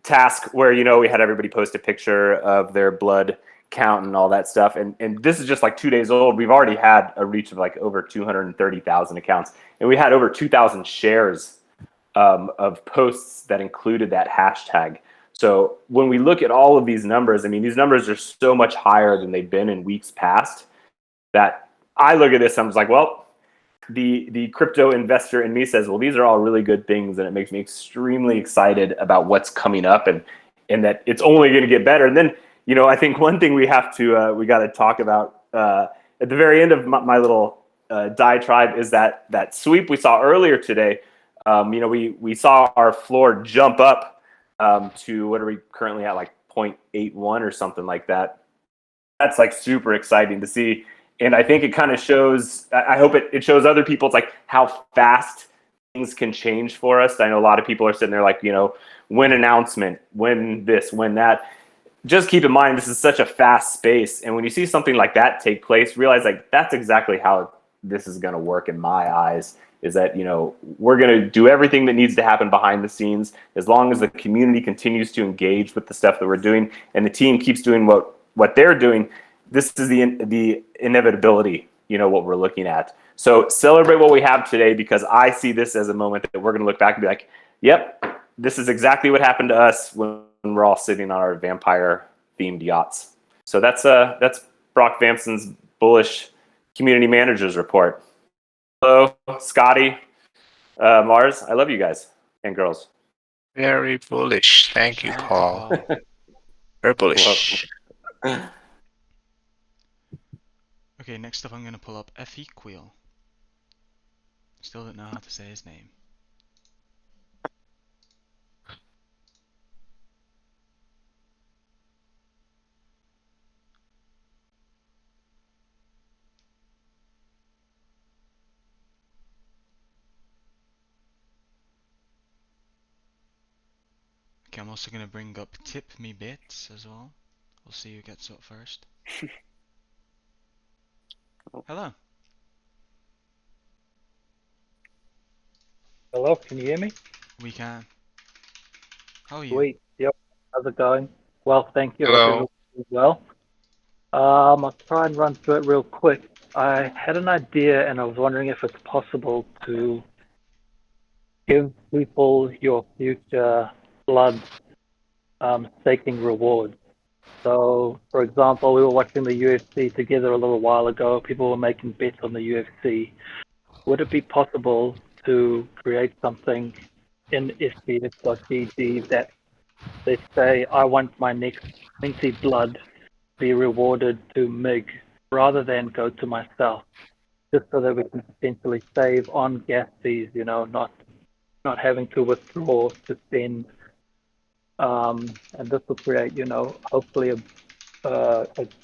task where, we had everybody post a picture of their blood count and all that stuff. And this is just like 2 days old. We've already had a reach of like over 230,000 accounts. And we had over 2,000 shares of posts that included that hashtag. So when we look at all of these numbers, these numbers are so much higher than they've been in weeks past that I look at this, I'm just like, well, the crypto investor in me says, well, these are all really good things. And it makes me extremely excited about what's coming up and that it's only going to get better. And then, I think one thing we got to talk about at the very end of my little diatribe is that sweep we saw earlier today. We saw our floor jump up to what are we currently at, like 0.81 or something like that. That's like super exciting to see. And I think it kind of shows, I hope it shows other people, it's like how fast things can change for us. I know a lot of people are sitting there like, when announcement, when this, when that. Just keep in mind, this is such a fast space. And when you see something like that take place, realize like that's exactly how this is going to work in my eyes, is that, we're going to do everything that needs to happen behind the scenes. As long as the community continues to engage with the stuff that we're doing and the team keeps doing what they're doing, this is the inevitability, what we're looking at. So celebrate what we have today, because I see this as a moment that we're going to look back and be like, yep, this is exactly what happened to us when we're all sitting on our vampire-themed yachts. So that's Brock Vampson's bullish community managers report. Hello, Scotty, Mars. I love you guys and girls. Very bullish. Thank you, Paul. Very bullish. Okay, next up I'm going to pull up FAQs. Still don't know how to say his name. Okay, I'm also going to bring up Tip Me Bits as well. We'll see who gets up first. Hello. Hello, can you hear me? We can. How are you? Sweet. Yep. How's it going? Well, thank you. Hello. Hope everyone's doing well. I'll try and run through it real quick. I had an idea, and I was wondering if it's possible to give people your future blood staking rewards. So, for example, we were watching the UFC together a little while ago. People were making bets on the UFC. Would it be possible to create something in svs.gg that they say, I want my next 20 blood be rewarded to MiG rather than go to myself, just so that we can potentially save on gas fees, not having to withdraw to spend. And this will create, hopefully a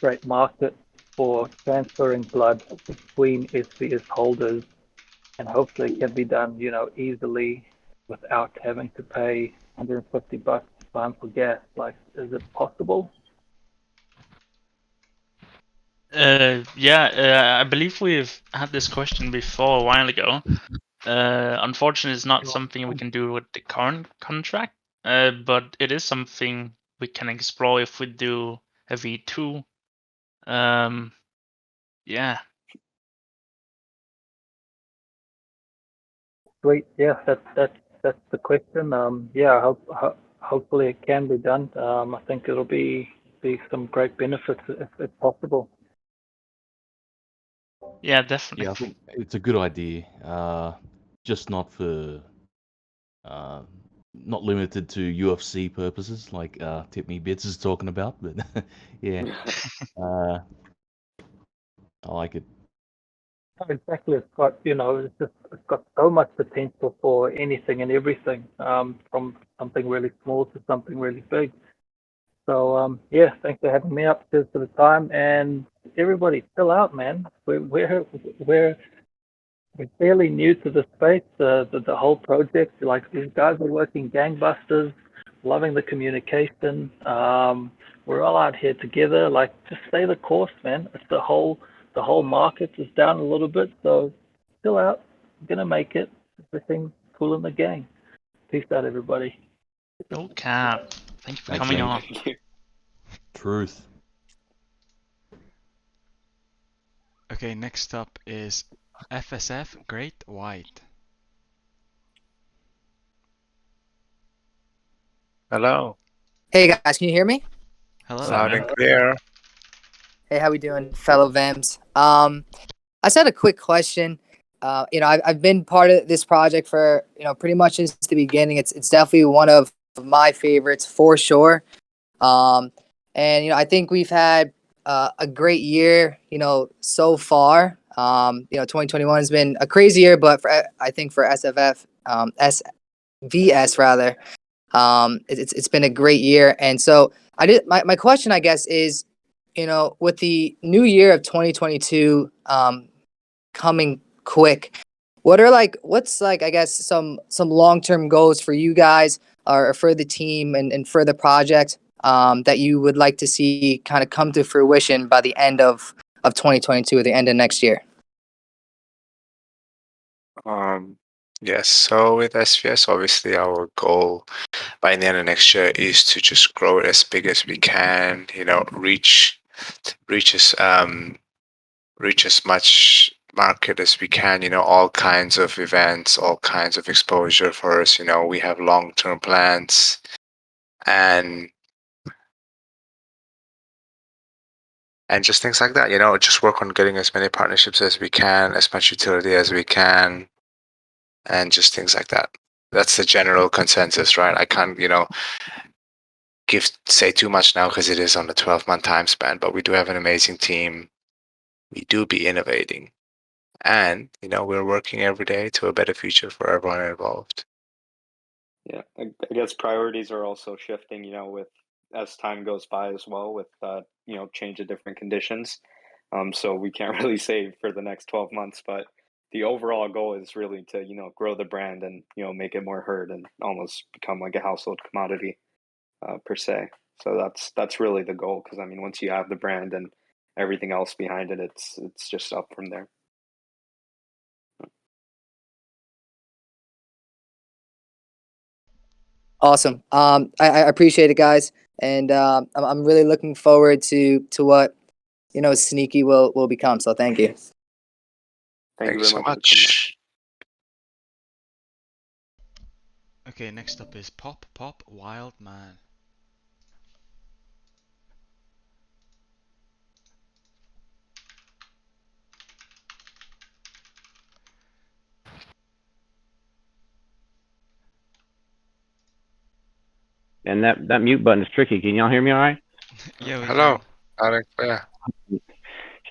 great market for transferring blood between SVS holders, and hopefully it can be done, easily without having to pay $150 time for gas. Like, is it possible? I believe we've had this question before a while ago. Unfortunately, it's not something we can do with the current contract, but it is something we can explore if we do a V2. Yeah. Sweet. Yeah, that's the question. Hopefully it can be done. I think it'll be some great benefits if possible. Yeah, definitely. Yeah, I think it's a good idea. Just not for, not limited to UFC purposes, like Tip Me Bits is talking about. But yeah, I like it. Exactly. It's got, it's got so much potential for anything and everything, from something really small to something really big. So yeah, thanks for having me up. Cheers for the time, and everybody, chill out, man. We're fairly new to the space, the whole project. Like, these guys are working gangbusters, loving the communication. We're all out here together. Like, just stay the course, man. It's the whole market is down a little bit, so chill out. We're gonna make it. Everything's cool in the gang. Peace out, everybody. No cap. Thank you for Thanks, coming man. on. Truth. Okay, next up is FSF Great White. Hello. Hey guys, can you hear me? Hello. Loud and clear. Hey, how we doing, fellow Vamps? I just had a quick question. I've been part of this project for pretty much since the beginning. It's definitely one of my favorites for sure. And I think we've had a great year, so far. 2021 has been a crazy year, but I think for SVS rather, it's been a great year. And so my question, I guess, is, with the new year of 2022 coming quick, what's I guess some long-term goals for you guys or for the team and for the project that you would like to see kind of come to fruition by the end of 2022 or the end of next year? Yes, so with SVS, obviously our goal by the end of next year is to just grow it as big as we can, reach as much market as we can, all kinds of events, all kinds of exposure for us. We have long-term plans, and and just things like that. Just work on getting as many partnerships as we can, as much utility as we can, and just things like that. That's the general consensus, right? I can't, say too much now because it is on a 12-month time span, but we do have an amazing team. We do be innovating, and we're working every day to a better future for everyone involved. Yeah, I guess priorities are also shifting, with as time goes by as well, with change of different conditions. So we can't really say for the next 12 months, but the overall goal is really to grow the brand and make it more heard and almost become like a household commodity per se. So that's really the goal, because I mean, once you have the brand and everything else behind it, it's just up from there. Awesome. I appreciate it, guys, and I'm really looking forward to what Sneaky will become. So thank you. Thank you so very much. Okay, next up is Pop Wild Man. And that mute button is tricky. Can y'all hear me all right? Yeah, hello. Yeah.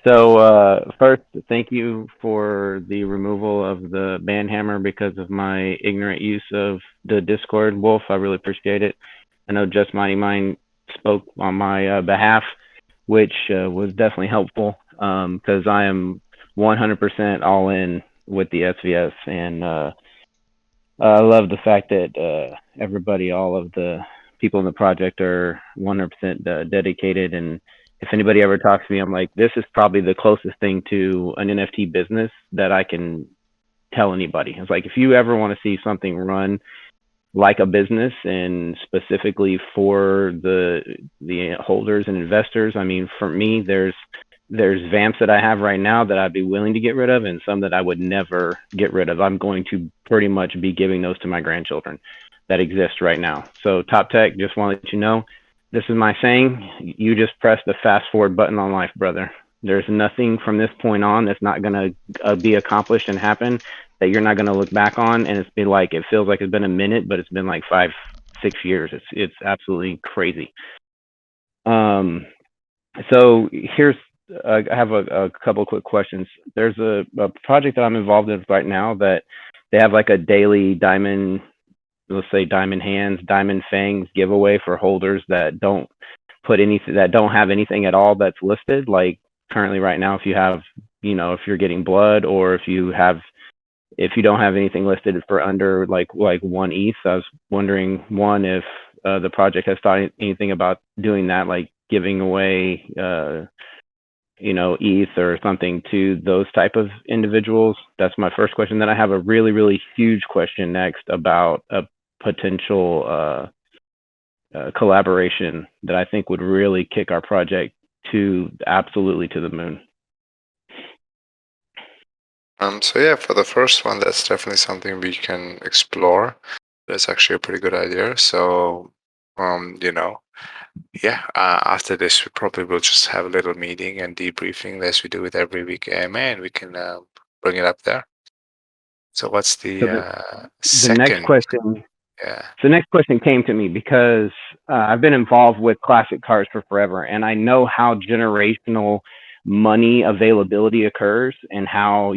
So first, thank you for the removal of the ban hammer because of my ignorant use of the Discord, Wolf. I really appreciate it. I know Just Mighty Mind spoke on my behalf, which was definitely helpful because I am 100% all in with the SVS, and I love the fact that everybody, all of the people in the project are 100% dedicated. And if anybody ever talks to me, I'm like, this is probably the closest thing to an NFT business that I can tell anybody. It's like, if you ever want to see something run like a business and specifically for the holders and investors, I mean, for me, there's vamps that I have right now that I'd be willing to get rid of, and some that I would never get rid of. I'm going to pretty much be giving those to my grandchildren that exist right now. So Top Tech, just want to let you know, this is my saying, you just press the fast forward button on life, brother. There's nothing from this point on that's not going to be accomplished and happen that you're not going to look back on, and it's been like, it feels like it's been a minute, but it's been like 5-6 years. It's absolutely crazy. So here's I have a couple quick questions. There's a project that I'm involved in right now that they have like a daily diamond, let's say Diamond Hands, Diamond Fangs giveaway for holders that don't have anything at all that's listed. Like currently right now, if you have, if you're getting blood, or if you don't have anything listed for under like 1 ETH, I was wondering, one, if the project has thought anything about doing that, like giving away ETH or something to those type of individuals. That's my first question. Then I have a really, really huge question next about a potential collaboration that I think would really kick our project absolutely to the moon. So yeah, for the first one, that's definitely something we can explore. That's actually a pretty good idea. So, after this, we probably will just have a little meeting and debriefing as we do with every week AMA, and we can bring it up there. So what's the next question? Yeah. The next question came to me because I've been involved with classic cars for forever, and I know how generational money availability occurs, and how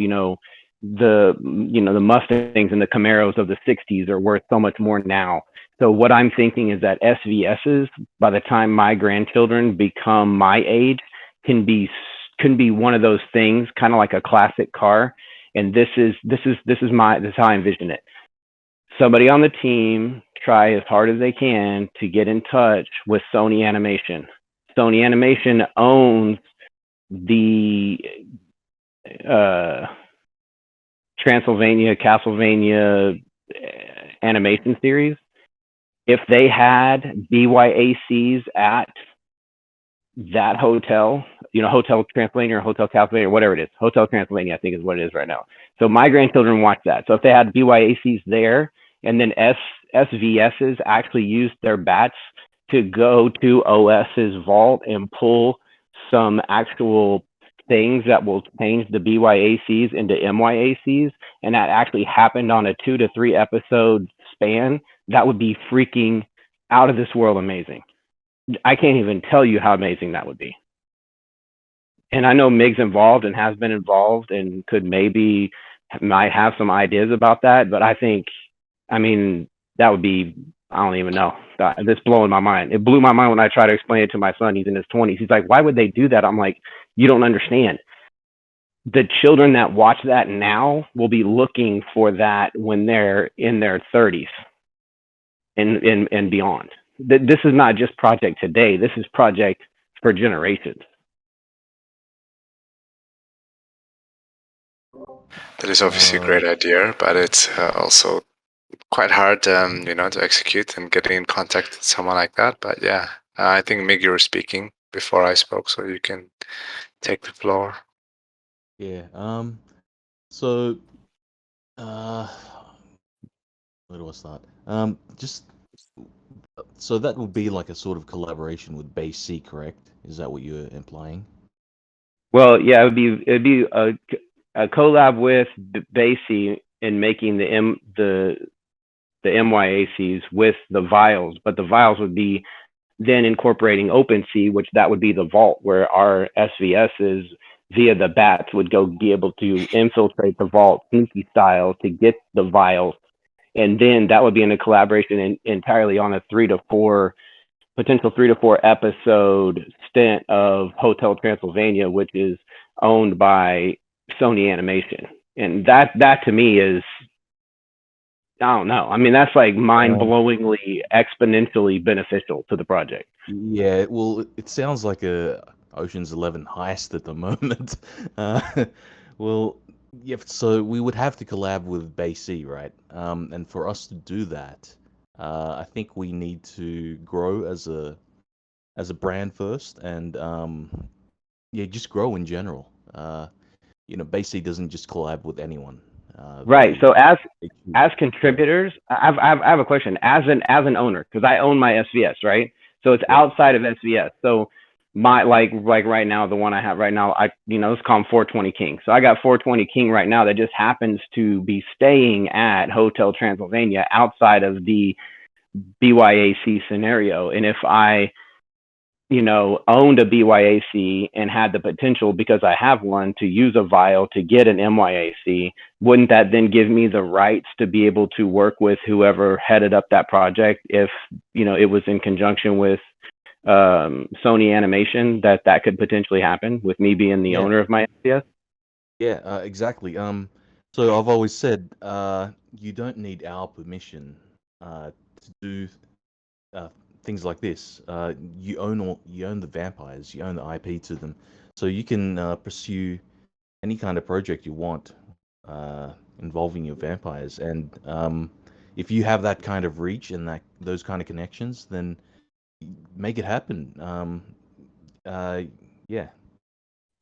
the Mustangs and the Camaros of the 60s are worth so much more now. So what I'm thinking is that SVSs, by the time my grandchildren become my age, can be one of those things, kind of like a classic car. And this is how I envision it. Somebody on the team try as hard as they can to get in touch with Sony Animation. Sony Animation owns the Castlevania animation series. If they had BYACs at that hotel, Hotel Transylvania or Hotel Castlevania, or whatever it is, Hotel Transylvania, I think is what it is right now. So my grandchildren watch that. So if they had BYACs there, and then SVSs actually used their bats to go to OS's vault and pull some actual things that will change the BYACs into MYACs, and that actually happened on a 2 to 3 episode span, that would be freaking out of this world amazing. I can't even tell you how amazing that would be. And I know Mig's involved and has been involved and might have some ideas about that, but I mean, that would be, I don't even know. This blowing my mind. It blew my mind when I tried to explain it to my son. He's in his 20s. He's like, why would they do that? I'm like, you don't understand. The children that watch that now will be looking for that when they're in their 30s and beyond. This is not just Project Today. This is Project for generations. That is obviously a great idea, but it's also quite hard, to execute and getting in contact with someone like that. But yeah, I think Mig, you were speaking before I spoke, so you can take the floor. Yeah. So, where do I start? So that would be like a sort of collaboration with Base C, correct? Is that what you're implying? Well, yeah, it'd be a collab with Basie in making the MYACs with the vials, but the vials would be then incorporating OpenSea, which that would be the vault where our SVSs via the bats would go be able to infiltrate the vault sneaky style to get the vials, and then that would be in a collaboration entirely on a potential 3 to 4 episode stint of Hotel Transylvania, which is owned by Sony Animation. And that to me is, I don't know. I mean, that's like mind-blowingly exponentially beneficial to the project. Yeah, well, it sounds like a Ocean's 11 heist at the moment. Well, yeah, so we would have to collab with Base C, right? And for us to do that, I think we need to grow as a brand first, and yeah, just grow in general. Base C doesn't just collab with anyone. Right. So as contributors, I have a question. As an owner, because I own my SVS, right? So it's outside of SVS. So my like right now, the one I have right now, let's call him 420 King. So I got 420 King right now that just happens to be staying at Hotel Transylvania outside of the BYAC scenario. And if I owned a BYAC and had the potential, because I have one, to use a vial to get an MYAC, wouldn't that then give me the rights to be able to work with whoever headed up that project if, it was in conjunction with Sony Animation, that could potentially happen with me being the owner of my SVS? Yeah, exactly. So I've always said, you don't need our permission to do things like this. You own the vampires, you own the IP to them, so you can pursue any kind of project you want involving your vampires. And if you have that kind of reach and those kind of connections, then make it happen. Yeah.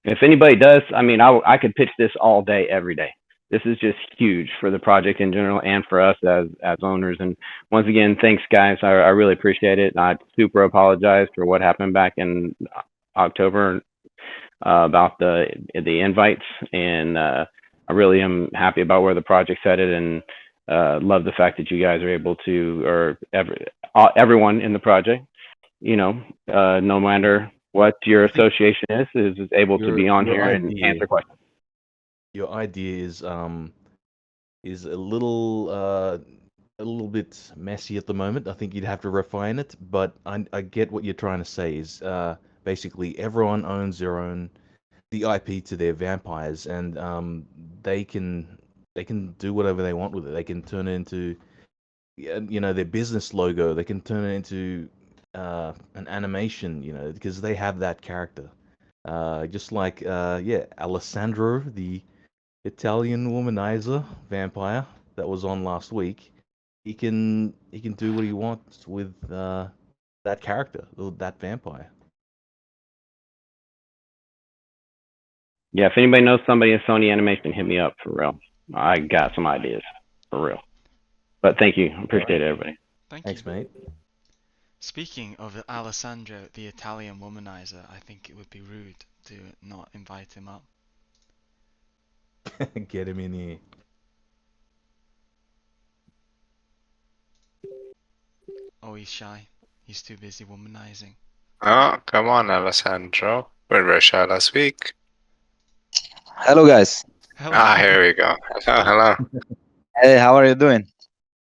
If anybody does, I mean, I could pitch this all day, every day. This is just huge for the project in general and for us as owners. And once again, thanks, guys. I really appreciate it. I super apologize for what happened back in October about the invites. And I really am happy about where the project's headed, and love the fact that you guys are able to, or everyone in the project, no matter what your association is able to be on here and answer questions. Your idea is a little bit messy at the moment. I think you'd have to refine it, but I get what you're trying to say. Is basically everyone owns the IP to their vampires, and they can do whatever they want with it. They can turn it into their business logo. They can turn it into an animation, because they have that character. Just like Alessandro, the Italian womanizer vampire that was on last week. He can do what he wants with that character, that vampire. Yeah, if anybody knows somebody at Sony Animation, hit me up for real. I got some ideas for real. But thank you. Appreciate it, everybody. Thanks, mate. Speaking of Alessandro, the Italian womanizer, I think it would be rude to not invite him up. Get him in here. Oh, he's shy. He's too busy womanizing. Oh, come on, Alessandro. We were very shy last week. Hello, guys. Hello. Ah, here we go. Hello, hello. Hey, how are you doing?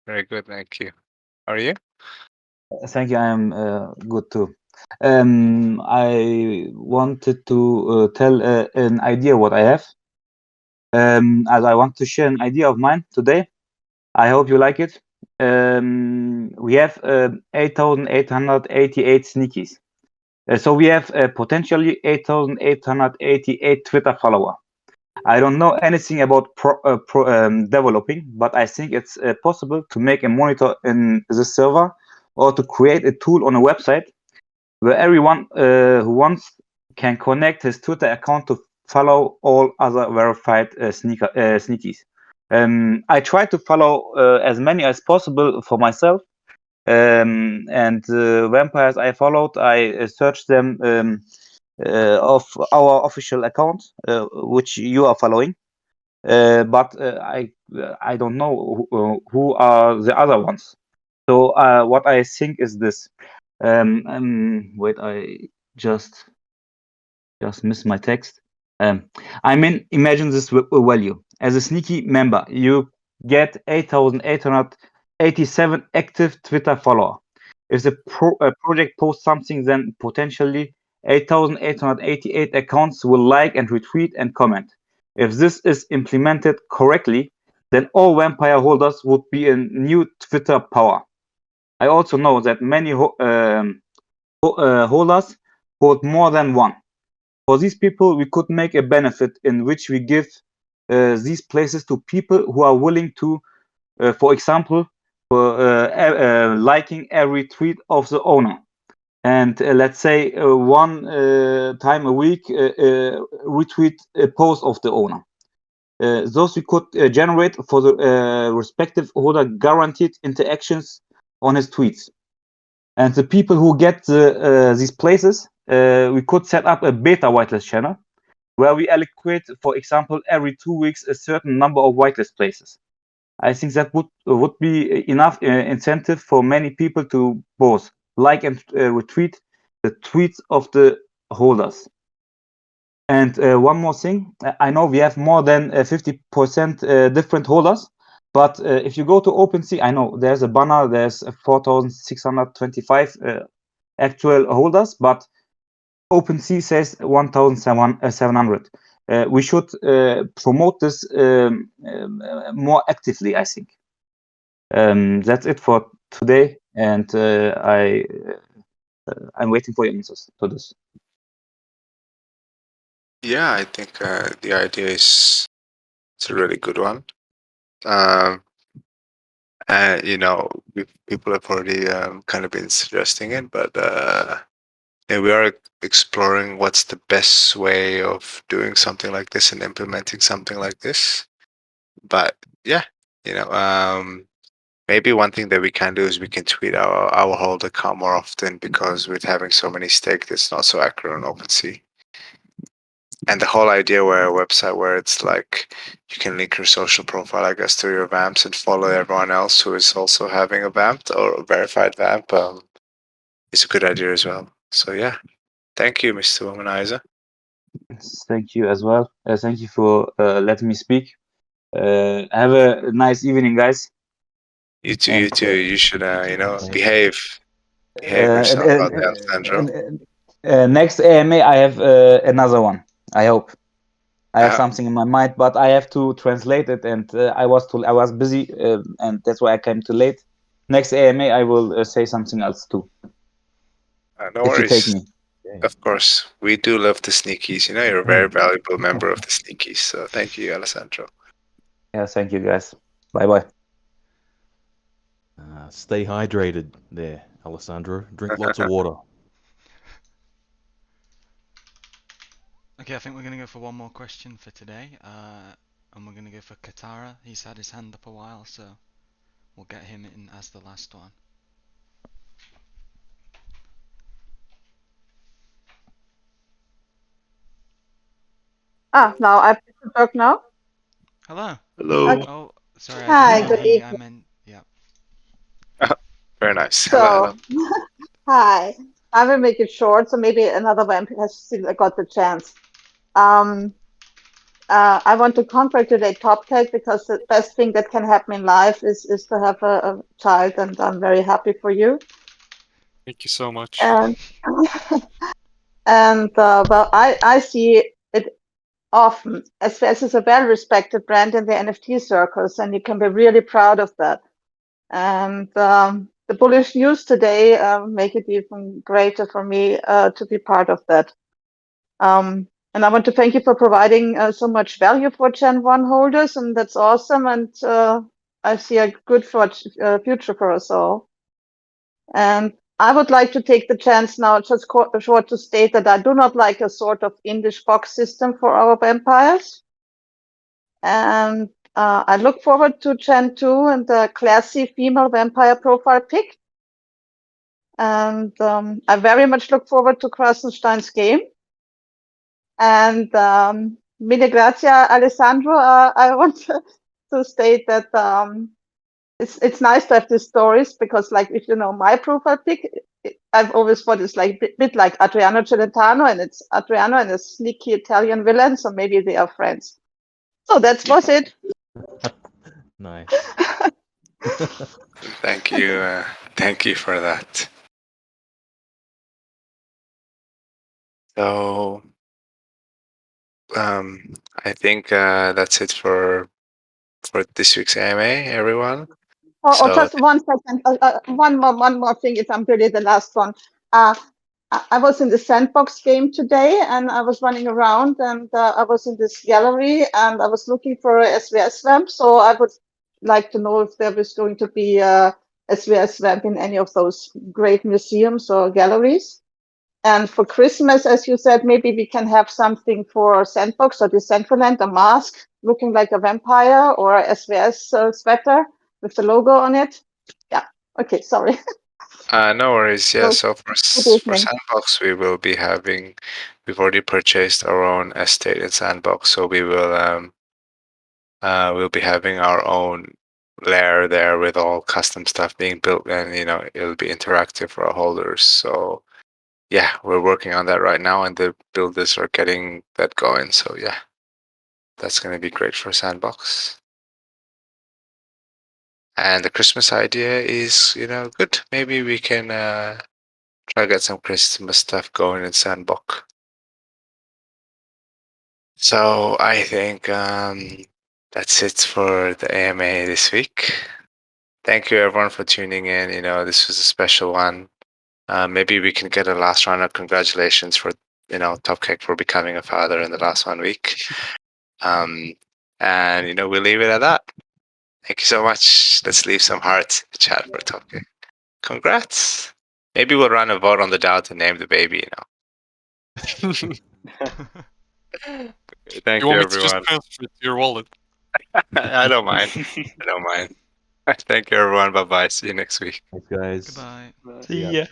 Very good, thank you. How are you? Thank you. I am good too. I wanted to tell an idea what I have. As I want to share an idea of mine today. I hope you like it. We have 8,888 sneakies. So we have potentially 8,888 Twitter follower. I don't know anything about developing, but I think it's possible to make a monitor in the server or to create a tool on a website where everyone who wants can connect his Twitter account to follow all other verified sneakies. I try to follow as many as possible for myself. And vampires I followed, I searched them of our official account, which you are following. But I don't know who are the other ones. So what I think is this. Wait, I just missed my text. I mean, imagine this value. As a sneaky member, you get 8,887 active Twitter follower. If the project posts something, then potentially 8,888 accounts will like and retweet and comment. If this is implemented correctly, then all vampire holders would be in new Twitter power. I also know that many holders hold more than one. For these people, we could make a benefit in which we give these places to people who are willing to, for example, liking every tweet of the owner. And let's say one time a week, retweet a post of the owner. Those we could generate for the respective holder guaranteed interactions on his tweets. And the people who get these places, we could set up a beta whitelist channel where we allocate, for example, every 2 weeks a certain number of whitelist places. I think that would be enough incentive for many people to both like and retweet the tweets of the holders. And one more thing, I know we have more than 50% different holders, but if you go to OpenSea, I know there's a banner, there's 4,625 actual holders, but OpenSea says 1,700. We should promote this more actively, I think. That's it for today, and I'm waiting for your answers to this. Yeah, I think the idea is it's a really good one. And people have already kind of been suggesting it, but yeah, we are exploring what's the best way of doing something like this and implementing something like this. But yeah, maybe one thing that we can do is we can tweet our hold account more often, because with having so many staked, it's not so accurate on OpenSea. And the whole idea where a website where it's like you can link your social profile, I guess, to your vamps and follow everyone else who is also having a vamp or a verified vamp is a good idea as well. So yeah, thank you, Mr. Womanizer. Thank you as well. Thank you for letting me speak. Have a nice evening, guys. You too. You too. You should, behave. Behave yourself out there, Alessandro. Next AMA, I have another one. I hope. I have something in my mind, but I have to translate it, and I was busy, and that's why I came too late. Next AMA, I will say something else too. No if worries. you take me. Of course, we do love the sneakies. You're a very valuable member of the sneakies. So thank you, Alessandro. Yeah, thank you, guys. Bye-bye. Stay hydrated there, Alessandro. Drink lots of water. Okay, I think we're going to go for one more question for today. And we're going to go for Katara. He's had his hand up a while, so we'll get him in as the last one. Now I have to talk now. Hello. Hello. Okay. Oh, sorry. Hi, I good didn't mean he. I evening. meant yeah. Very nice. Hello, hello. Hi. I will make it short, so maybe another one has still got the chance. I want to congratulate Toptech because the best thing that can happen in life is to have a child, and I'm very happy for you. Thank you so much. And well, I see it often. SVS is a well-respected brand in the NFT circles, and you can be really proud of that. And the bullish news today make it even greater for me to be part of that. And I want to thank you for providing so much value for Gen 1 holders, and that's awesome. And I see a good future for us all. And I would like to take the chance now, just short to state that I do not like a sort of English box system for our vampires. And I look forward to Gen 2 and the classy female vampire profile pick. And I very much look forward to Krasenstein's game. And mille grazie, Alessandro. I want to state that it's nice to have these stories because, like, if you know my profile pic, I've always thought it's like a bit like Adriano Celentano, and it's Adriano and a sneaky Italian villain, so maybe they are friends. So that was it. Nice. Thank you. Thank you for that. So, I think that's it for this week's AMA, everyone. Oh, just 1 second. One more thing. If I'm really the last one. I was in the sandbox game today, and I was running around, and I was in this gallery, and I was looking for a SVS vamp. So I would like to know if there was going to be a SVS vamp in any of those great museums or galleries. And for Christmas, as you said, maybe we can have something for Sandbox or Decentraland, a mask looking like a vampire or a SVS sweater with the logo on it. Yeah. Okay. Sorry. No worries. Yeah. So for evening. Sandbox, we've already purchased our own estate in Sandbox, so we'll be having our own lair there with all custom stuff being built, and it'll be interactive for our holders. So yeah, we're working on that right now, and the builders are getting that going. So yeah, that's going to be great for Sandbox. And the Christmas idea is, good. Maybe we can try to get some Christmas stuff going in Sandbox. So I think that's it for the AMA this week. Thank you everyone for tuning in. This was a special one. Maybe we can get a last round of congratulations for Topcake for becoming a father in the last 1 week. And we'll leave it at that. Thank you so much. Let's leave some hearts in the chat for Topcake. Congrats. Maybe we'll run a vote on the DAO to name the baby. Thank you, want me to everyone. just transfer it to your wallet? I don't mind. I don't mind. Thank you, everyone. Bye bye. See you next week. Thanks, guys. Goodbye. See ya.